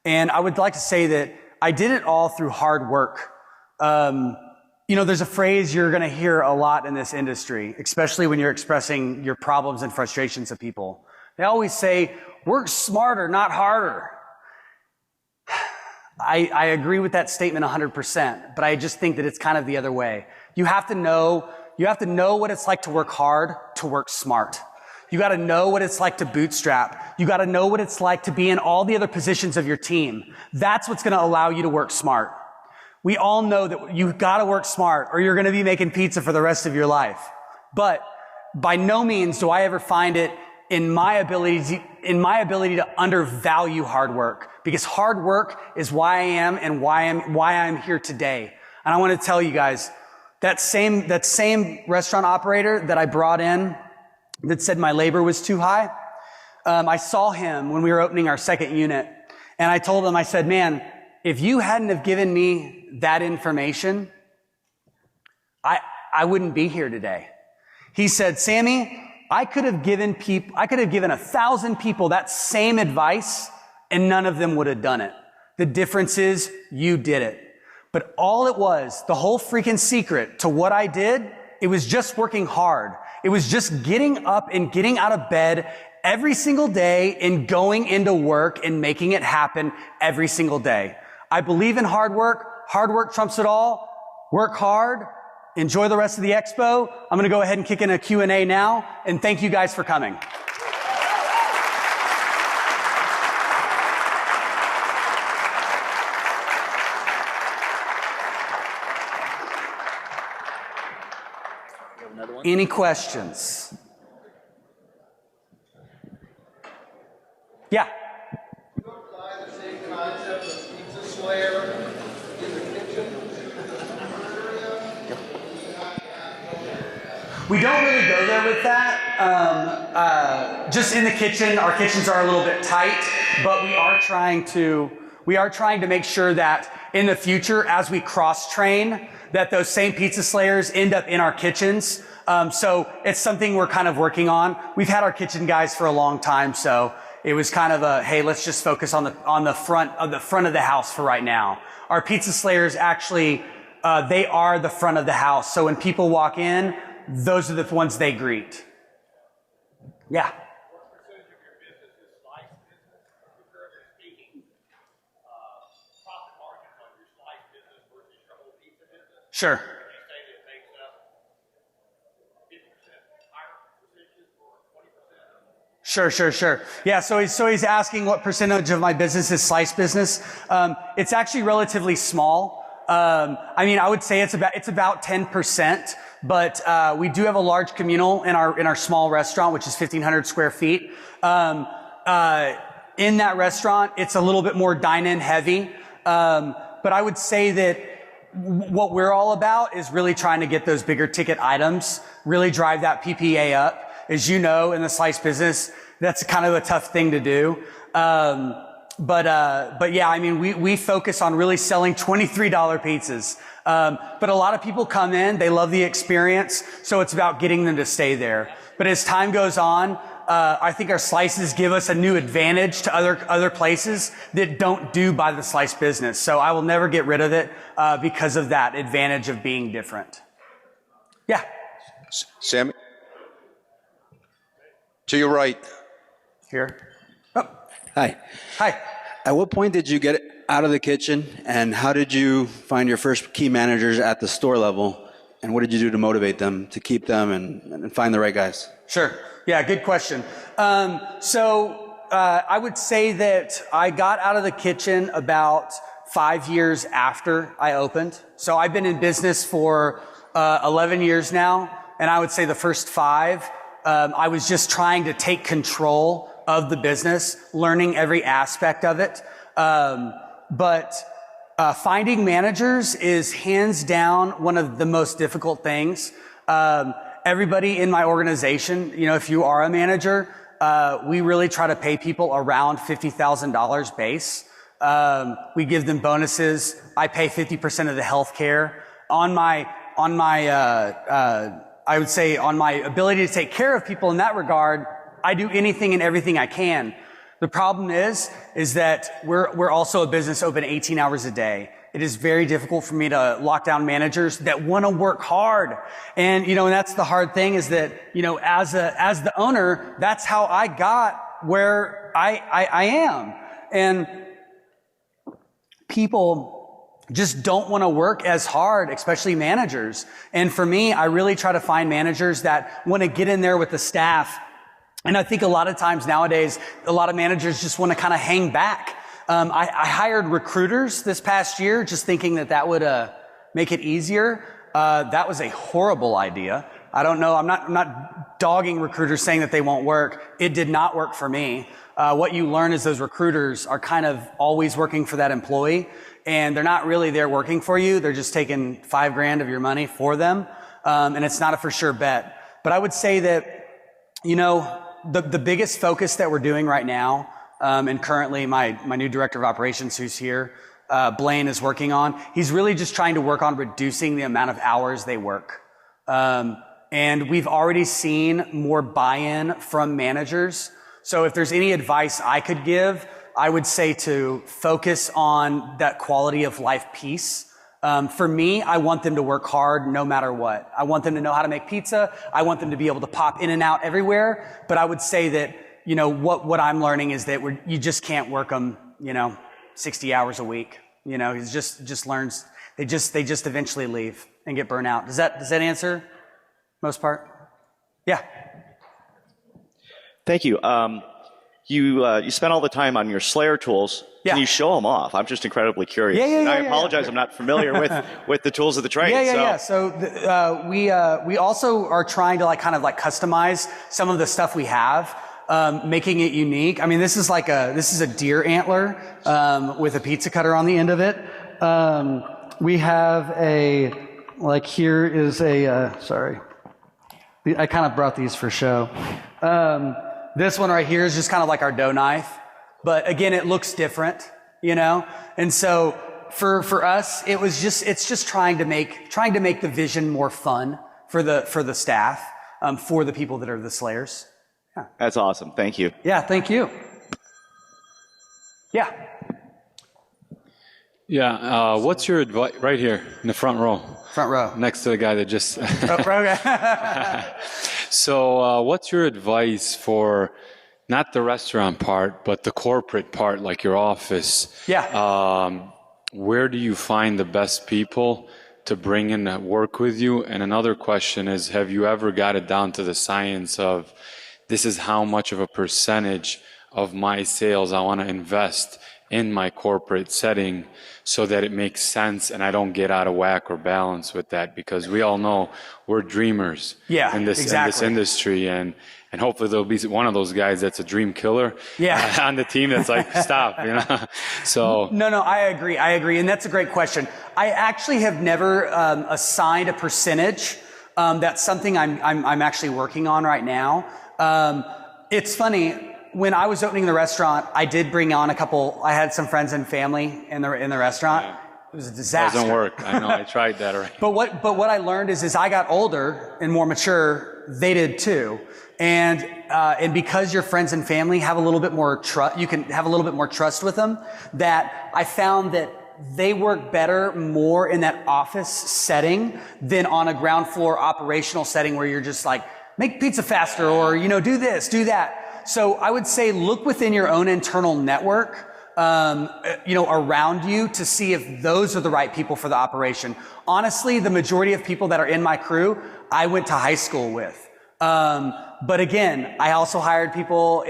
And I would like to say that I did it all through hard work. There's a phrase you're going to hear a lot in this industry, especially when you're expressing your problems and frustrations to people. They always say, work smarter, not harder. I agree with that statement 100%, but I just think that it's kind of the other way. You have to know what it's like to work hard, to work smart. You got to know what it's like to bootstrap. You got to know what it's like to be in all the other positions of your team. That's what's going to allow you to work smart. We all know that you got to work smart or you're going to be making pizza for the rest of your life. But by no means do I ever find it in my ability to undervalue hard work, because hard work is why I am and why I'm here today. And I want to tell you guys, that same restaurant operator that I brought in that said my labor was too high, I saw him when we were opening our second unit, and I told him, I said, man, if you hadn't have given me that information, I wouldn't be here today. He said, Sammy, I could have given 1,000 people that same advice and none of them would have done it. The difference is you did it. But all it was, the whole freaking secret to what I did, it was just working hard. It was just getting up and getting out of bed every single day and going into work and making it happen every single day. I believe in hard work. Hard work trumps it all. Work hard. Enjoy the rest of the expo. I'm going to go ahead and kick in a Q&A now, and thank you guys for coming. Any questions? Yeah. You apply the same concept of pizza slayer in the kitchen? We don't really go there with that. Just in the kitchen, our kitchens are a little bit tight, but we are trying to make sure that in the future, as we cross-train, that those same pizza slayers end up in our kitchens. So it's something we're kind of working on. We've had our kitchen guys for a long time, so it was kind of a, hey, let's just focus on the front of the house for right now. Our pizza slayers actually, they are the front of the house. So when people walk in, those are the ones they greet. Yeah. What percentage of your business is slice business? Comparatively speaking, profit margins on your slice business versus your whole pizza business? Sure. Would you say that it makes up 50%? Sure. Yeah, so he's asking what percentage of my business is slice business. It's actually relatively small. I mean, I would say it's about 10%, but we do have a large communal in our small restaurant, which is 1,500 square feet. In that restaurant, it's a little bit more dine-in heavy. But I would say that what we're all about is really trying to get those bigger ticket items, really drive that PPA up. As you know, in the slice business, that's kind of a tough thing to do. But yeah, I mean, we focus on really selling $23 pizzas. But a lot of people come in, they love the experience, so it's about getting them to stay there. But as time goes on, I think our slices give us a new advantage to other places that don't do by the slice business. So I will never get rid of it, because of that advantage of being different. Yeah. Sammy? To your right. Here. Oh. Hi. At what point did you get out of the kitchen, and how did you find your first key managers at the store level, and what did you do to motivate them, to keep them, and find the right guys? Sure. Yeah, good question. I would say that I got out of the kitchen about 5 years after I opened. So I've been in business for 11 years now, and I would say the first 5, I was just trying to take control of the business, learning every aspect of it. But finding managers is hands down one of the most difficult things. Everybody in my organization, you know, if you are a manager, we really try to pay people around $50,000 base. We give them bonuses. I pay 50% of the health care. I would say on my ability to take care of people in that regard, I do anything and everything I can. The problem is that we're also a business open 18 hours a day. It is very difficult for me to lock down managers that want to work hard. And, you know, and that's the hard thing, is that, you know, as the owner, that's how I got where I am. And people just don't want to work as hard, especially managers. And for me, I really try to find managers that want to get in there with the staff. And I think a lot of times nowadays, a lot of managers just want to kind of hang back. I hired recruiters this past year, just thinking that would make it easier. That was a horrible idea. I don't know. I'm not dogging recruiters saying that they won't work. It did not work for me. What you learn is those recruiters are kind of always working for that employee, and they're not really there working for you. They're just taking $5,000 of your money for them. And it's not a for sure bet. But I would say that, you know, the biggest focus that we're doing right now, and currently my new director of operations who's here, Blaine, is working on, he's really just trying to work on reducing the amount of hours they work. And we've already seen more buy-in from managers. So if there's any advice I could give, I would say to focus on that quality of life piece. For me, I want them to work hard no matter what. I want them to know how to make pizza. I want them to be able to pop in and out everywhere. But I would say that, you know, what I'm learning is that you just can't work them, you know, 60 hours a week. You know, he just learns. They just eventually leave and get burnt out. Does that answer most part? Yeah. Thank you. You spent all the time on your Slayer tools. Yeah. Can you show them off? I'm just incredibly curious. Yeah, I apologize. I'm not familiar with the tools of the trade. Yeah. So we also are trying to kind of customize some of the stuff we have, making it unique. I mean, this is a deer antler with a pizza cutter on the end of it. We have here is sorry. I kind of brought these for show. This one right here is just kind of like our dough knife. But again, it looks different, you know? And so for us, it's just trying to make the vision more fun for the staff, for the people that are the Slayers. Yeah. That's awesome. Thank you. Yeah, thank you. Yeah. Yeah, what's your advice, right here in the front row? Front row. Next to the guy that just... Okay. So what's your advice for not the restaurant part, but the corporate part, like your office? Yeah. Where do you find the best people to bring in that work with you? And another question is, have you ever got it down to the science of this is how much of a percentage of my sales I want to invest in my corporate setting so that it makes sense and I don't get out of whack or balance with that, because we all know we're dreamers in this industry, and hopefully there'll be one of those guys that's a dream killer on the team that's like, stop, you know. So no, I agree, and that's a great question. I actually have never assigned a percentage. That's something I'm actually working on right now. It's funny. When I was opening the restaurant, I did bring on I had some friends and family in the restaurant. Yeah. It was a disaster. Doesn't work. I know. I tried that already. But what I learned is as I got older and more mature, they did too. And because your friends and family have a little bit more trust, you can have a little bit more trust with them, that I found that they work better more in that office setting than on a ground floor operational setting where you're just like, make pizza faster, or, you know, do this, do that. So I would say look within your own internal network, around you to see if those are the right people for the operation. Honestly, the majority of people that are in my crew, I went to high school with. But again, I also hired people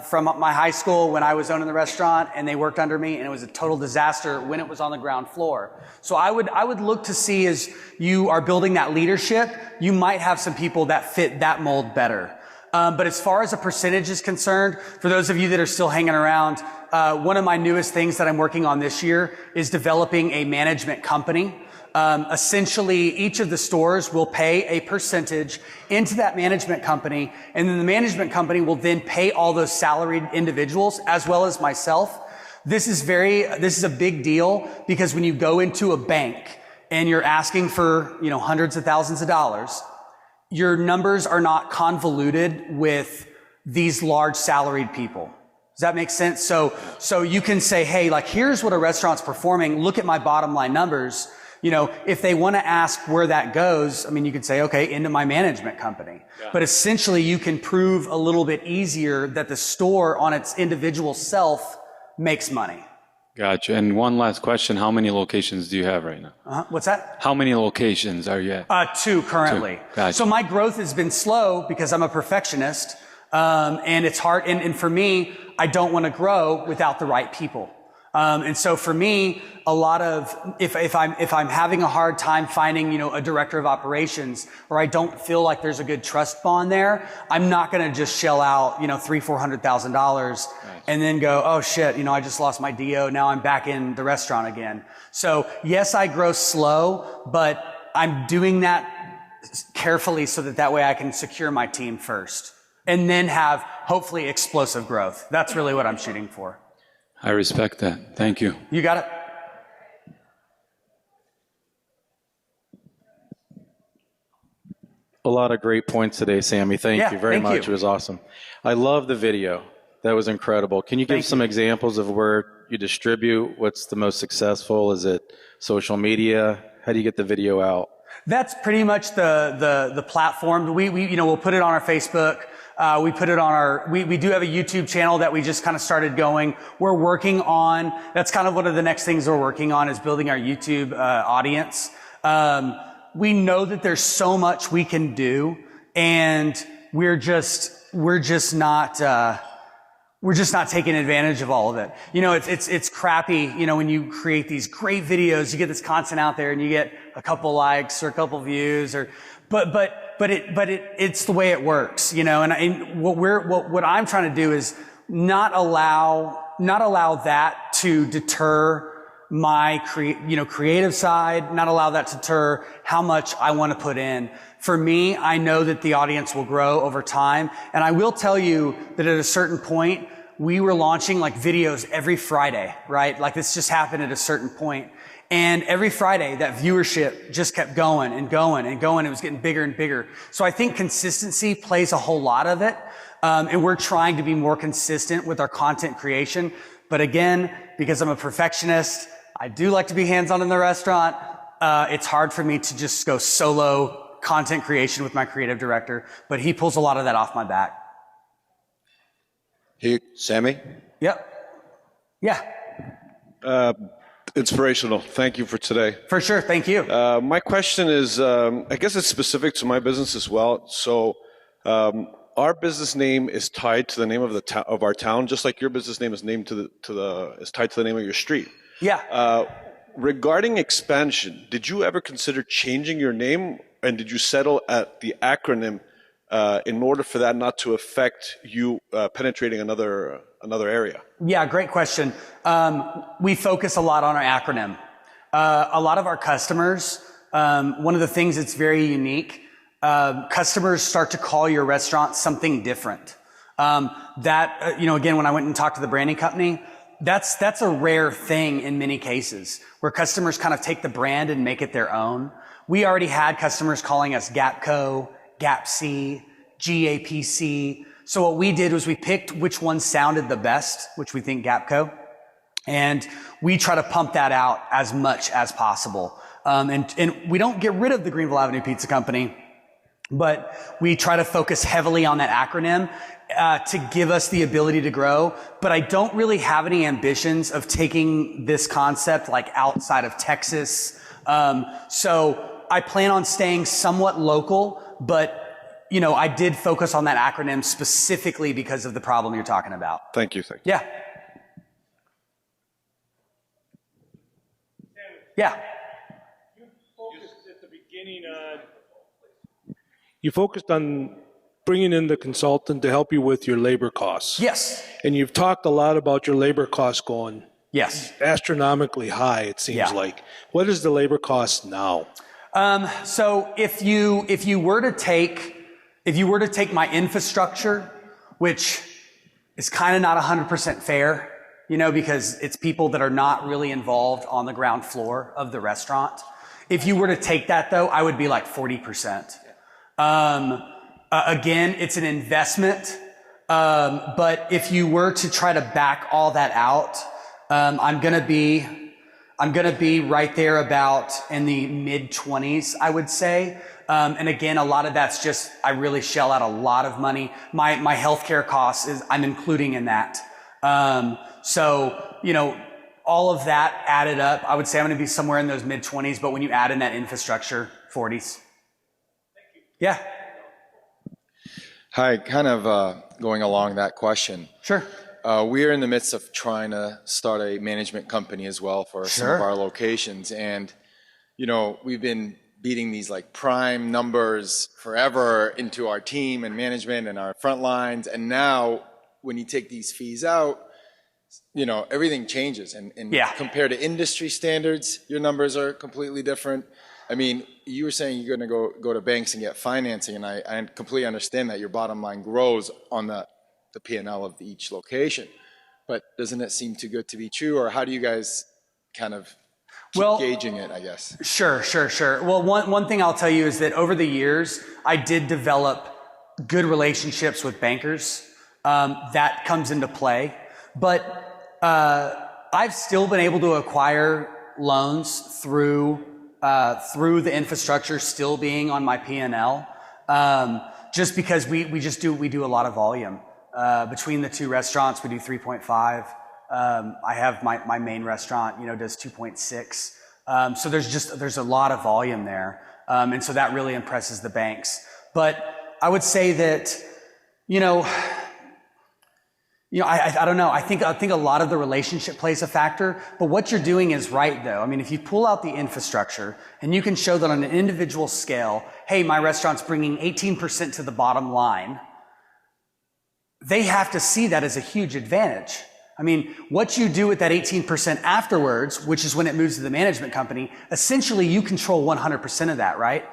from my high school when I was owning the restaurant, and they worked under me, and it was a total disaster when it was on the ground floor. So I would look to see, as you are building that leadership, you might have some people that fit that mold better. But as far as a percentage is concerned, for those of you that are still hanging around, one of my newest things that I'm working on this year is developing a management company. Essentially, each of the stores will pay a percentage into that management company, and then the management company will then pay all those salaried individuals as well as myself. This is a big deal, because when you go into a bank and you're asking for, hundreds of thousands of dollars, your numbers are not convoluted with these large salaried people. Does that make sense? So you can say, hey, like, here's what a restaurant's performing. Look at my bottom line numbers. If they want to ask where that goes, you could say, okay, into my management company. Yeah. But essentially you can prove a little bit easier that the store on its individual self makes money. Gotcha. And one last question. How many locations do you have right now? What's that? How many locations are you at? 2 currently. 2. Gotcha. So my growth has been slow because I'm a perfectionist. And it's hard. And for me, I don't want to grow without the right people. And so for me, a lot of, if I'm having a hard time finding, a director of operations, or I don't feel like there's a good trust bond there, I'm not going to just shell out, $300,000-$400,000 and then go, oh shit, I just lost my DO. Now I'm back in the restaurant again. So yes, I grow slow, but I'm doing that carefully so that way I can secure my team first and then have hopefully explosive growth. That's really what I'm shooting for. I respect that. Thank you. You got it. A lot of great points today, Sammy. Thank you very much. It was awesome. I love the video. That was incredible. Can you give some examples of where you distribute? What's the most successful? Is it social media? How do you get the video out? That's pretty much the platform. We'll put it on our Facebook. We put it on we do have a YouTube channel that we just kind of started going. We're working on, that's kind of one of the next things we're working on, is building our YouTube audience. We know that there's so much we can do, and we're just not taking advantage of all of it. It's crappy, when you create these great videos, you get this content out there and you get a couple likes or a couple views, but it's the way it works, and what I'm trying to do is not allow that to deter my creative side, not allow that to deter how much I want to put in. For me, I know that the audience will grow over time. And I will tell you that at a certain point, we were launching like videos every Friday, right? Like this just happened at a certain point. And every Friday, that viewership just kept going and going and going. It was getting bigger and bigger. So I think consistency plays a whole lot of it. And we're trying to be more consistent with our content creation. But again, because I'm a perfectionist, I do like to be hands-on in the restaurant. It's hard for me to just go solo content creation with my creative director, but he pulls a lot of that off my back. Hey, Sammy? Yep. Yeah. Inspirational. Thank you for today. For sure. Thank you. My question is, I guess it's specific to my business as well. So our business name is tied to the name of of our town, just like your business name is named is tied to the name of your street. Yeah. Regarding expansion, did you ever consider changing your name, and did you settle at the acronym in order for that not to affect you penetrating another area? Yeah, great question. We focus a lot on our acronym. A lot of our customers, one of the things that's very unique, customers start to call your restaurant something different. Again, when I went and talked to the branding company, that's a rare thing in many cases, where customers kind of take the brand and make it their own. We already had customers calling us GAPCO, GAPC, GAPC. So what we did was we picked which one sounded the best, which we think GAPCO, and we try to pump that out as much as possible. And we don't get rid of the Greenville Avenue Pizza Company, but we try to focus heavily on that acronym to give us the ability to grow. But I don't really have any ambitions of taking this concept like outside of Texas. So I plan on staying somewhat local, but I did focus on that acronym specifically because of the problem you're talking about. Thank you. Yeah. Yeah. You focused on bringing in the consultant to help you with your labor costs. Yes. And you've talked a lot about your labor costs going astronomically high, it seems like. What is the labor cost now? So if you were to take my infrastructure, which is kind of not 100% fair, because it's people that are not really involved on the ground floor of the restaurant. If you were to take that though, I would be like 40%. Again, it's an investment. But if you were to try to back all that out, I'm going to be right there about in the mid-20s, I would say. And again, a lot of that's just, I really shell out a lot of money. My healthcare costs I'm including in that. All of that added up, I would say I'm going to be somewhere in those mid-20s, but when you add in that infrastructure, 40s. Yeah. Hi, kind of going along that question. Sure. We are in the midst of trying to start a management company as well for some of our locations. And, we've been beating these like prime numbers forever into our team and management and our front lines. And now when you take these fees out, everything changes. And compared to industry standards, your numbers are completely different. I mean, you were saying you're going to go to banks and get financing, and I completely understand that your bottom line grows on the P&L of each location. But doesn't it seem too good to be true, or how do you guys kind of keep gauging it, I guess? Sure. Well, one thing I'll tell you is that over the years, I did develop good relationships with bankers. That comes into play. But I've still been able to acquire loans through the infrastructure still being on my P&L, just because we do a lot of volume. Between the two restaurants, we do 3.5. I have my main restaurant, does 2.6. So there's a lot of volume there. And so that really impresses the banks. But I would say that, I don't know. I think a lot of the relationship plays a factor, but what you're doing is right though. I mean, if you pull out the infrastructure and you can show that on an individual scale, hey, my restaurant's bringing 18% to the bottom line, they have to see that as a huge advantage. I mean, what you do with that 18% afterwards, which is when it moves to the management company, essentially you control 100% of that, right?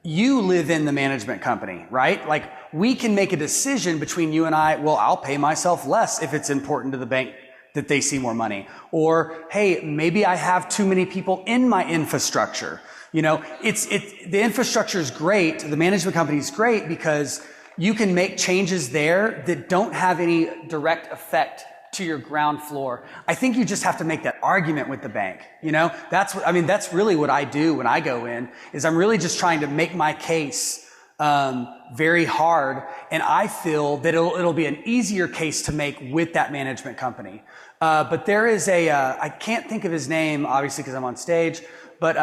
You live in the management company, right? Like we can make a decision between you and I, well, I'll pay myself less if it's important to the bank that they see more money. Or, hey, maybe I have too many people in my infrastructure. The infrastructure is great. The management company is great because you can make changes there that don't have any direct effect to your ground floor. I think you just have to make that argument with the bank. That's really what I do when I go in, is I'm really just trying to make my case very hard, and I feel that it'll be an easier case to make with that management company. But there is I can't think of his name, obviously, because I'm on stage, but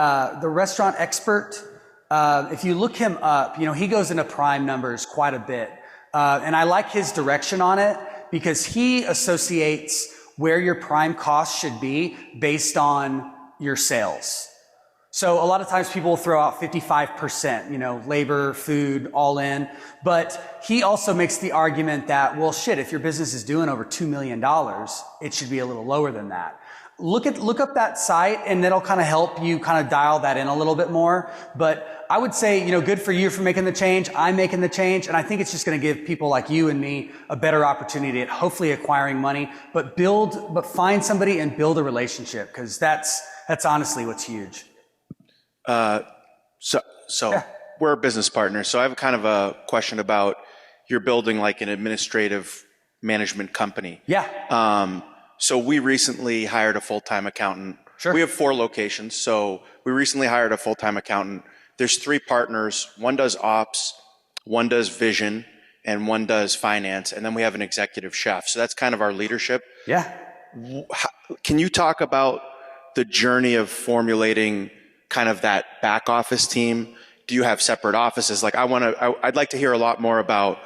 the restaurant expert, if you look him up, he goes into prime numbers quite a bit. And I like his direction on it because he associates where your prime cost should be based on your sales. So a lot of times people will throw out 55%, labor, food, all in. But he also makes the argument that, well, shit, if your business is doing over $2 million, it should be a little lower than that. Look up that site and that'll kind of help you kind of dial that in a little bit more. But I would say, good for you for making the change. I'm making the change. And I think it's just going to give people like you and me a better opportunity at hopefully acquiring money, but find somebody and build a relationship, because that's honestly what's huge. We're business partners. So I have kind of a question about, you're building like an administrative management company. Yeah. So we recently hired a full-time accountant. Sure. We have 4 locations. So we recently hired a full-time accountant. There's 3 partners. One does ops, one does vision, and one does finance. And then we have an executive chef. So that's kind of our leadership. Yeah. Can you talk about the journey of formulating kind of that back office team? Do you have separate offices? Like I'd like to hear a lot more about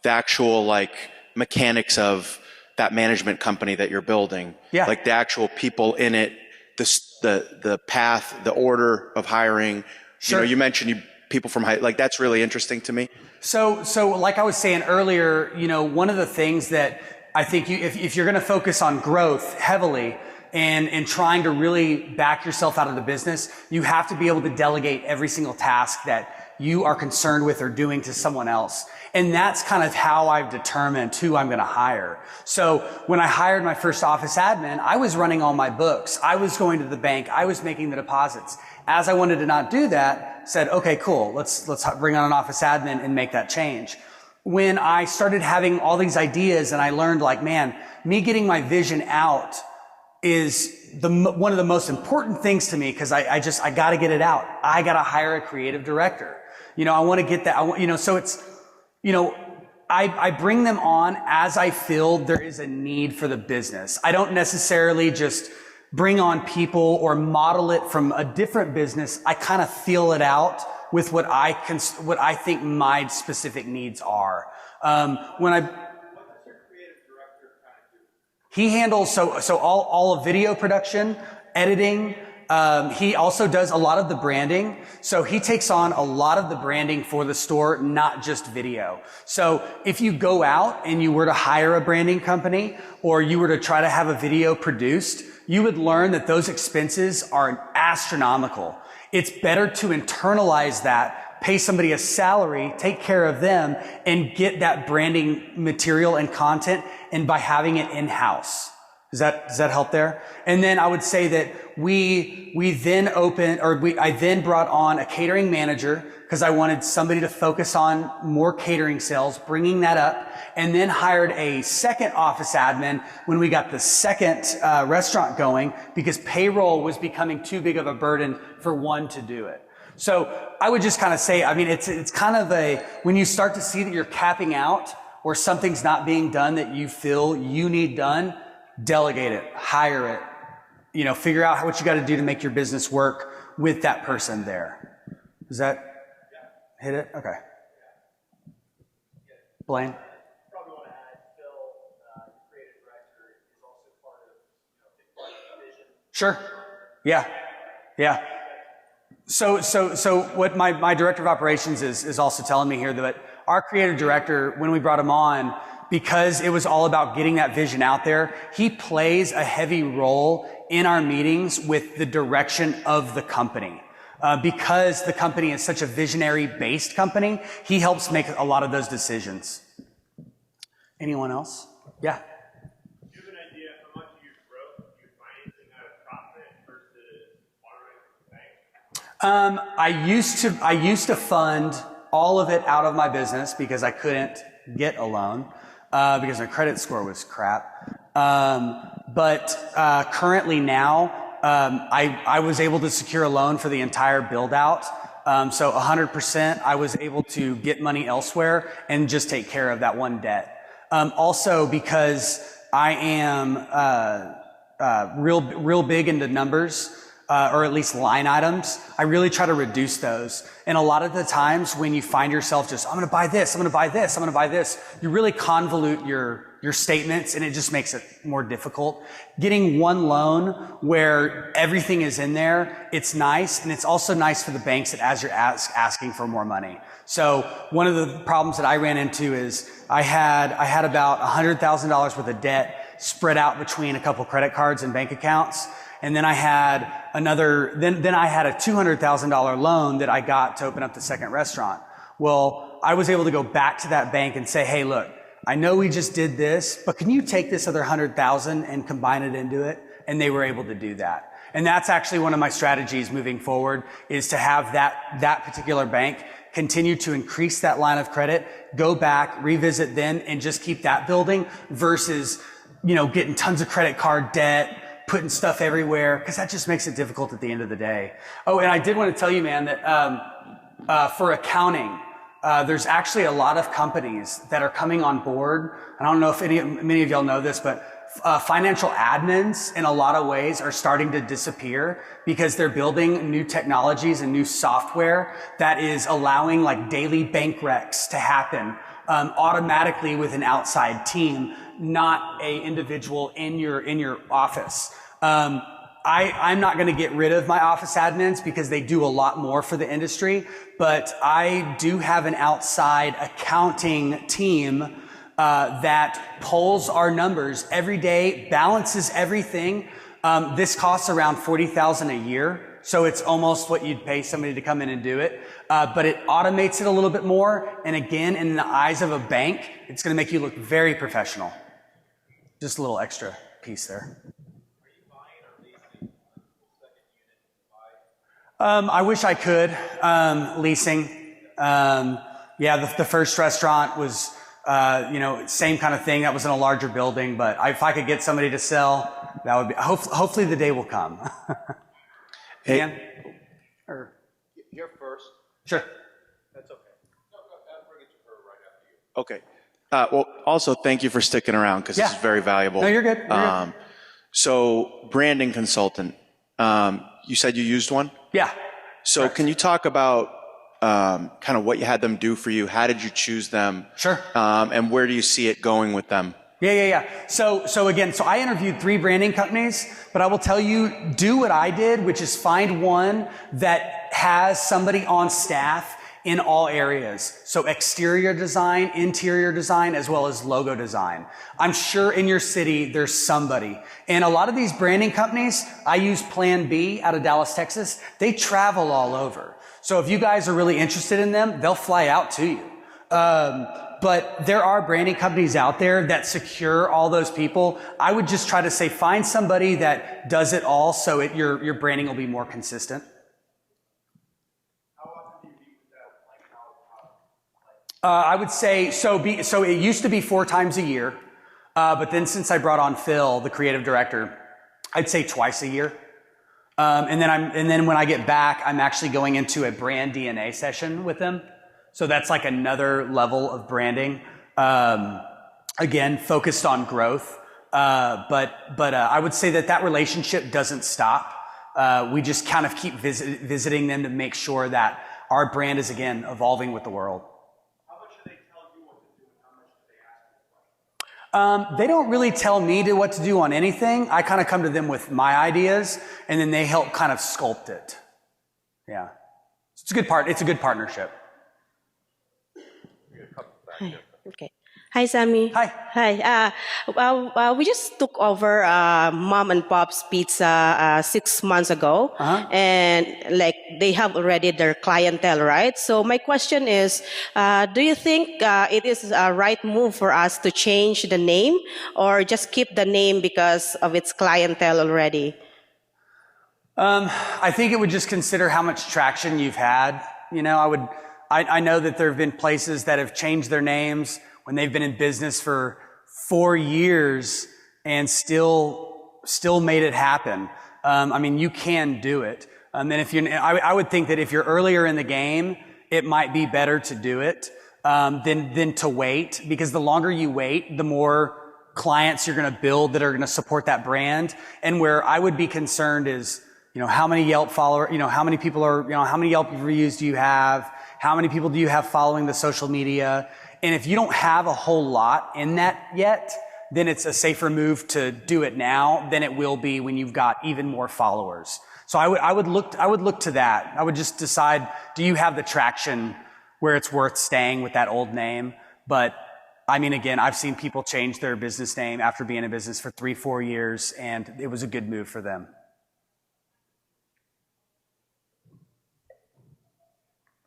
the actual like mechanics of that management company that you're building. Yeah. Like the actual people in it, the path, the order of hiring. Sure. You mentioned people from like that's really interesting to me. So like I was saying earlier, one of the things that I think if you're going to focus on growth heavily and trying to really back yourself out of the business, you have to be able to delegate every single task that you are concerned with or doing to someone else. And that's kind of how I've determined who I'm going to hire. So when I hired my first office admin, I was running all my books. I was going to the bank. I was making the deposits. As I wanted to not do that, said, okay, cool. Let's bring on an office admin and make that change. When I started having all these ideas and I learned like, man, me getting my vision out is one of the most important things to me, because I got to get it out. I got to hire a creative director. I want to get that. So it's, I bring them on as I feel there is a need for the business. I don't necessarily just bring on people or model it from a different business. I kind of feel it out with what I think my specific needs are. He handles so all of video production, editing. He also does a lot of the branding. So he takes on a lot of the branding for the store, not just video. So if you go out and you were to hire a branding company or you were to try to have a video produced, you would learn that those expenses are astronomical. It's better to internalize that, pay somebody a salary, take care of them, and get that branding material and content, and by having it in-house. Does that help there? And then I would say that I then brought on a catering manager because I wanted somebody to focus on more catering sales, bringing that up, and then hired a second office admin when we got the second restaurant going, because payroll was becoming too big of a burden for one to do it. So I would just kind of say, it's kind of when you start to see that you're capping out or something's not being done that you feel you need done, delegate it, hire it, figure out what you got to do to make your business work with that person there. Does that hit it? Okay. Blaine? Probably want to add Phil, the creative director, is also part of vision. Sure. Yeah. Yeah. So what my director of operations is also telling me here, that our creative director, when we brought him on, because it was all about getting that vision out there, he plays a heavy role in our meetings with the direction of the company. Because the company is such a visionary-based company, he helps make a lot of those decisions. Anyone else? Yeah. Do you have an idea how much you grow? You financing out of profit versus borrowing from the bank? I used to fund all of it out of my business because I couldn't get a loan. Because my credit score was crap. But currently now, I was able to secure a loan for the entire build out. So 100%, I was able to get money elsewhere and just take care of that one debt. Also because I am, real big into numbers. or at least line items, I really try to reduce those. And a lot of the times when you find yourself just, I'm going to buy this, I'm going to buy this, I'm going to buy this, you really convolute your statements, and it just makes it more difficult. Getting one loan where everything is in there, it's nice, and it's also nice for the banks that as you're asking for more money. So one of the problems that I ran into is I had about $100,000 worth of debt spread out between a couple credit cards and bank accounts. And then I had then I had a $200,000 loan that I got to open up the second restaurant. Well, I was able to go back to that bank and say, hey, look, I know we just did this, but can you take this other $100,000 and combine it into it? And they were able to do that. And that's actually one of my strategies moving forward, is to have that particular bank continue to increase that line of credit, go back, revisit them, and just keep that building versus, getting tons of credit card debt, putting stuff everywhere, because that just makes it difficult at the end of the day. Oh, and I did want to tell you, man, that for accounting, there's actually a lot of companies that are coming on board. I don't know if many of y'all know this, but financial admins in a lot of ways are starting to disappear because they're building new technologies and new software that is allowing like daily bank recs to happen automatically with an outside team, not a individual in your office. I'm not going to get rid of my office admins because they do a lot more for the industry, but I do have an outside accounting team that pulls our numbers every day, balances everything. This costs around $40,000 a year, so it's almost what you'd pay somebody to come in and do it. But it automates it a little bit more, and again, in the eyes of a bank, it's going to make you look very professional. Just a little extra piece there. I wish I could. Leasing. The first restaurant was, same kind of thing. That was in a larger building, but if I could get somebody to sell, that would be, hopefully the day will come. Hey. Dan? Or? You're first. Sure. That's okay. No, I'll bring it to her right after you. Okay. Well, also, thank you for sticking around because this is very valuable. No, you're good. You're good. So, branding consultant. You said you used one? Yeah. So, can you talk about kind of what you had them do for you? How did you choose them? Sure. And where do you see it going with them? Yeah. So I interviewed 3 branding companies, but I will tell you, do what I did, which is find one that has somebody on staff in all areas. So exterior design, interior design, as well as logo design. I'm sure in your city, there's somebody. And a lot of these branding companies, I use Plan B out of Dallas, Texas. They travel all over. So if you guys are really interested in them, they'll fly out to you. But there are branding companies out there that secure all those people. I would just try to say, find somebody that does it all so your branding will be more consistent. I would say, so it used to be 4 times a year. But then since I brought on Phil, the creative director, I'd say twice a year. And then when I get back, I'm actually going into a brand DNA session with them. So that's like another level of branding. Again, focused on growth. But I would say that relationship doesn't stop. We just kind of keep visiting them to make sure that our brand is again evolving with the world. They don't really tell me what to do on anything. I kind of come to them with my ideas, and then they help kind of sculpt it. Yeah. It's a good partnership. Hi. Okay. Hi, Sammy. Hi. Hi. We just took over Mom and Pop's Pizza 6 months ago, and like they have already their clientele, right? So my question is, do you think it is a right move for us to change the name, or just keep the name because of its clientele already? I think it would just consider how much traction you've had. I know that there have been places that have changed their names when they've been in business for 4 years and still made it happen. You can do it. And I would think that if you're earlier in the game, it might be better to do it than to wait, because the longer you wait, the more clients you're going to build that are going to support that brand. And where I would be concerned is how many Yelp followers, how many people are, how many Yelp reviews do you have? How many people do you have following the social media? And if you don't have a whole lot in that yet, then it's a safer move to do it now than it will be when you've got even more followers. So I would look to that. I would just decide, do you have the traction where it's worth staying with that old name? But I mean, again, I've seen people change their business name after being in business for 3-4 years, and it was a good move for them.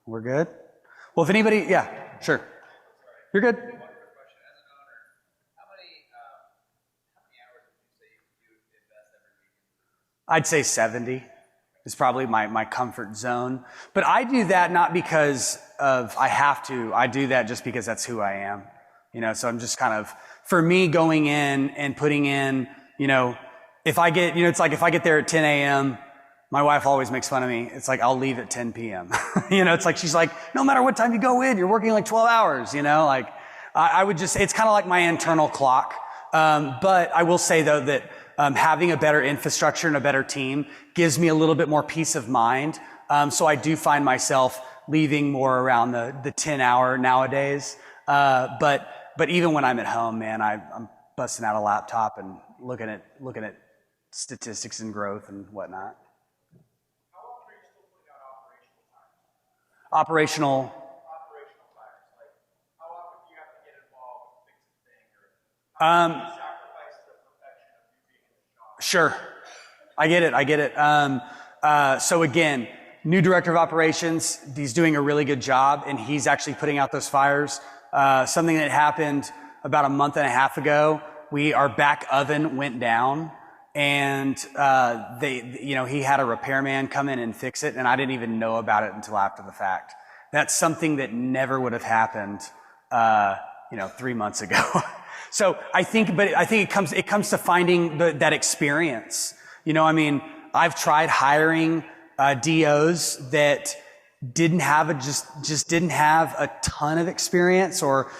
We're good? Well, if anybody, yeah, sure. You're good. I'd say 70 is probably my comfort zone. But I do that not because of I have to. I do that just because that's who I am. So I'm just kind of, for me, going in and putting in, if I get, it's like if I get there at 10 a.m., my wife always makes fun of me. It's like I'll leave at 10 p.m. It's like she's like, no matter what time you go in, you're working like 12 hours, like I would just, it's kind of like my internal clock. But I will say though that having a better infrastructure and a better team gives me a little bit more peace of mind. So I do find myself leaving more around the 10 hour nowadays. But even when I'm at home, man, I'm busting out a laptop and looking at statistics and growth and whatnot. How often are you still putting out operational tires? Like, how often do you have to get involved with fixing things or sacrifice the perfection of you being in the shop? Sure. I get it. So again, new director of operations, he's doing a really good job, and he's actually putting out those fires. Something that happened about a month and a half ago, our back oven went down, and he had a repairman come in and fix it, and I didn't even know about it until after the fact. That's something that never would have happened, 3 months ago. So I think it comes to finding that experience. I've tried hiring DOs that didn't have a ton of experience, or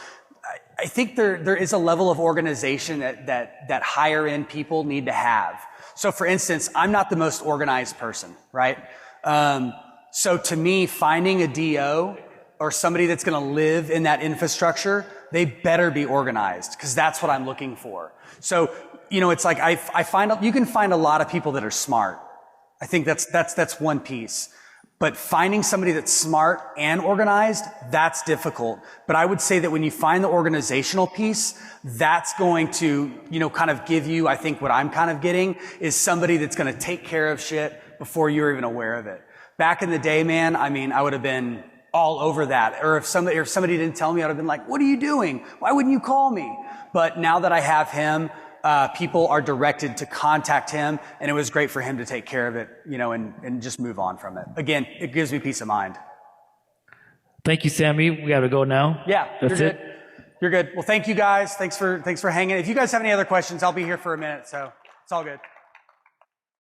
I think there is a level of organization that higher end people need to have. So for instance, I'm not the most organized person, right? So to me, finding a DO or somebody that's going to live in that infrastructure, they better be organized, because that's what I'm looking for. So, it's like you can find a lot of people that are smart. I think that's one piece. But finding somebody that's smart and organized, that's difficult. But I would say that when you find the organizational piece, that's going to, kind of give you, I think what I'm kind of getting is somebody that's going to take care of shit before you're even aware of it. Back in the day, man, I would have been all over that. Or if somebody didn't tell me, I would have been like, what are you doing? Why wouldn't you call me? But now that I have him, people are directed to contact him, and it was great for him to take care of it, and just move on from it. Again, it gives me peace of mind. Thank you, Sammy. We got to go now. Yeah, that's it. You're good. Well, thank you guys. Thanks for hanging. If you guys have any other questions, I'll be here for a minute, so it's all good.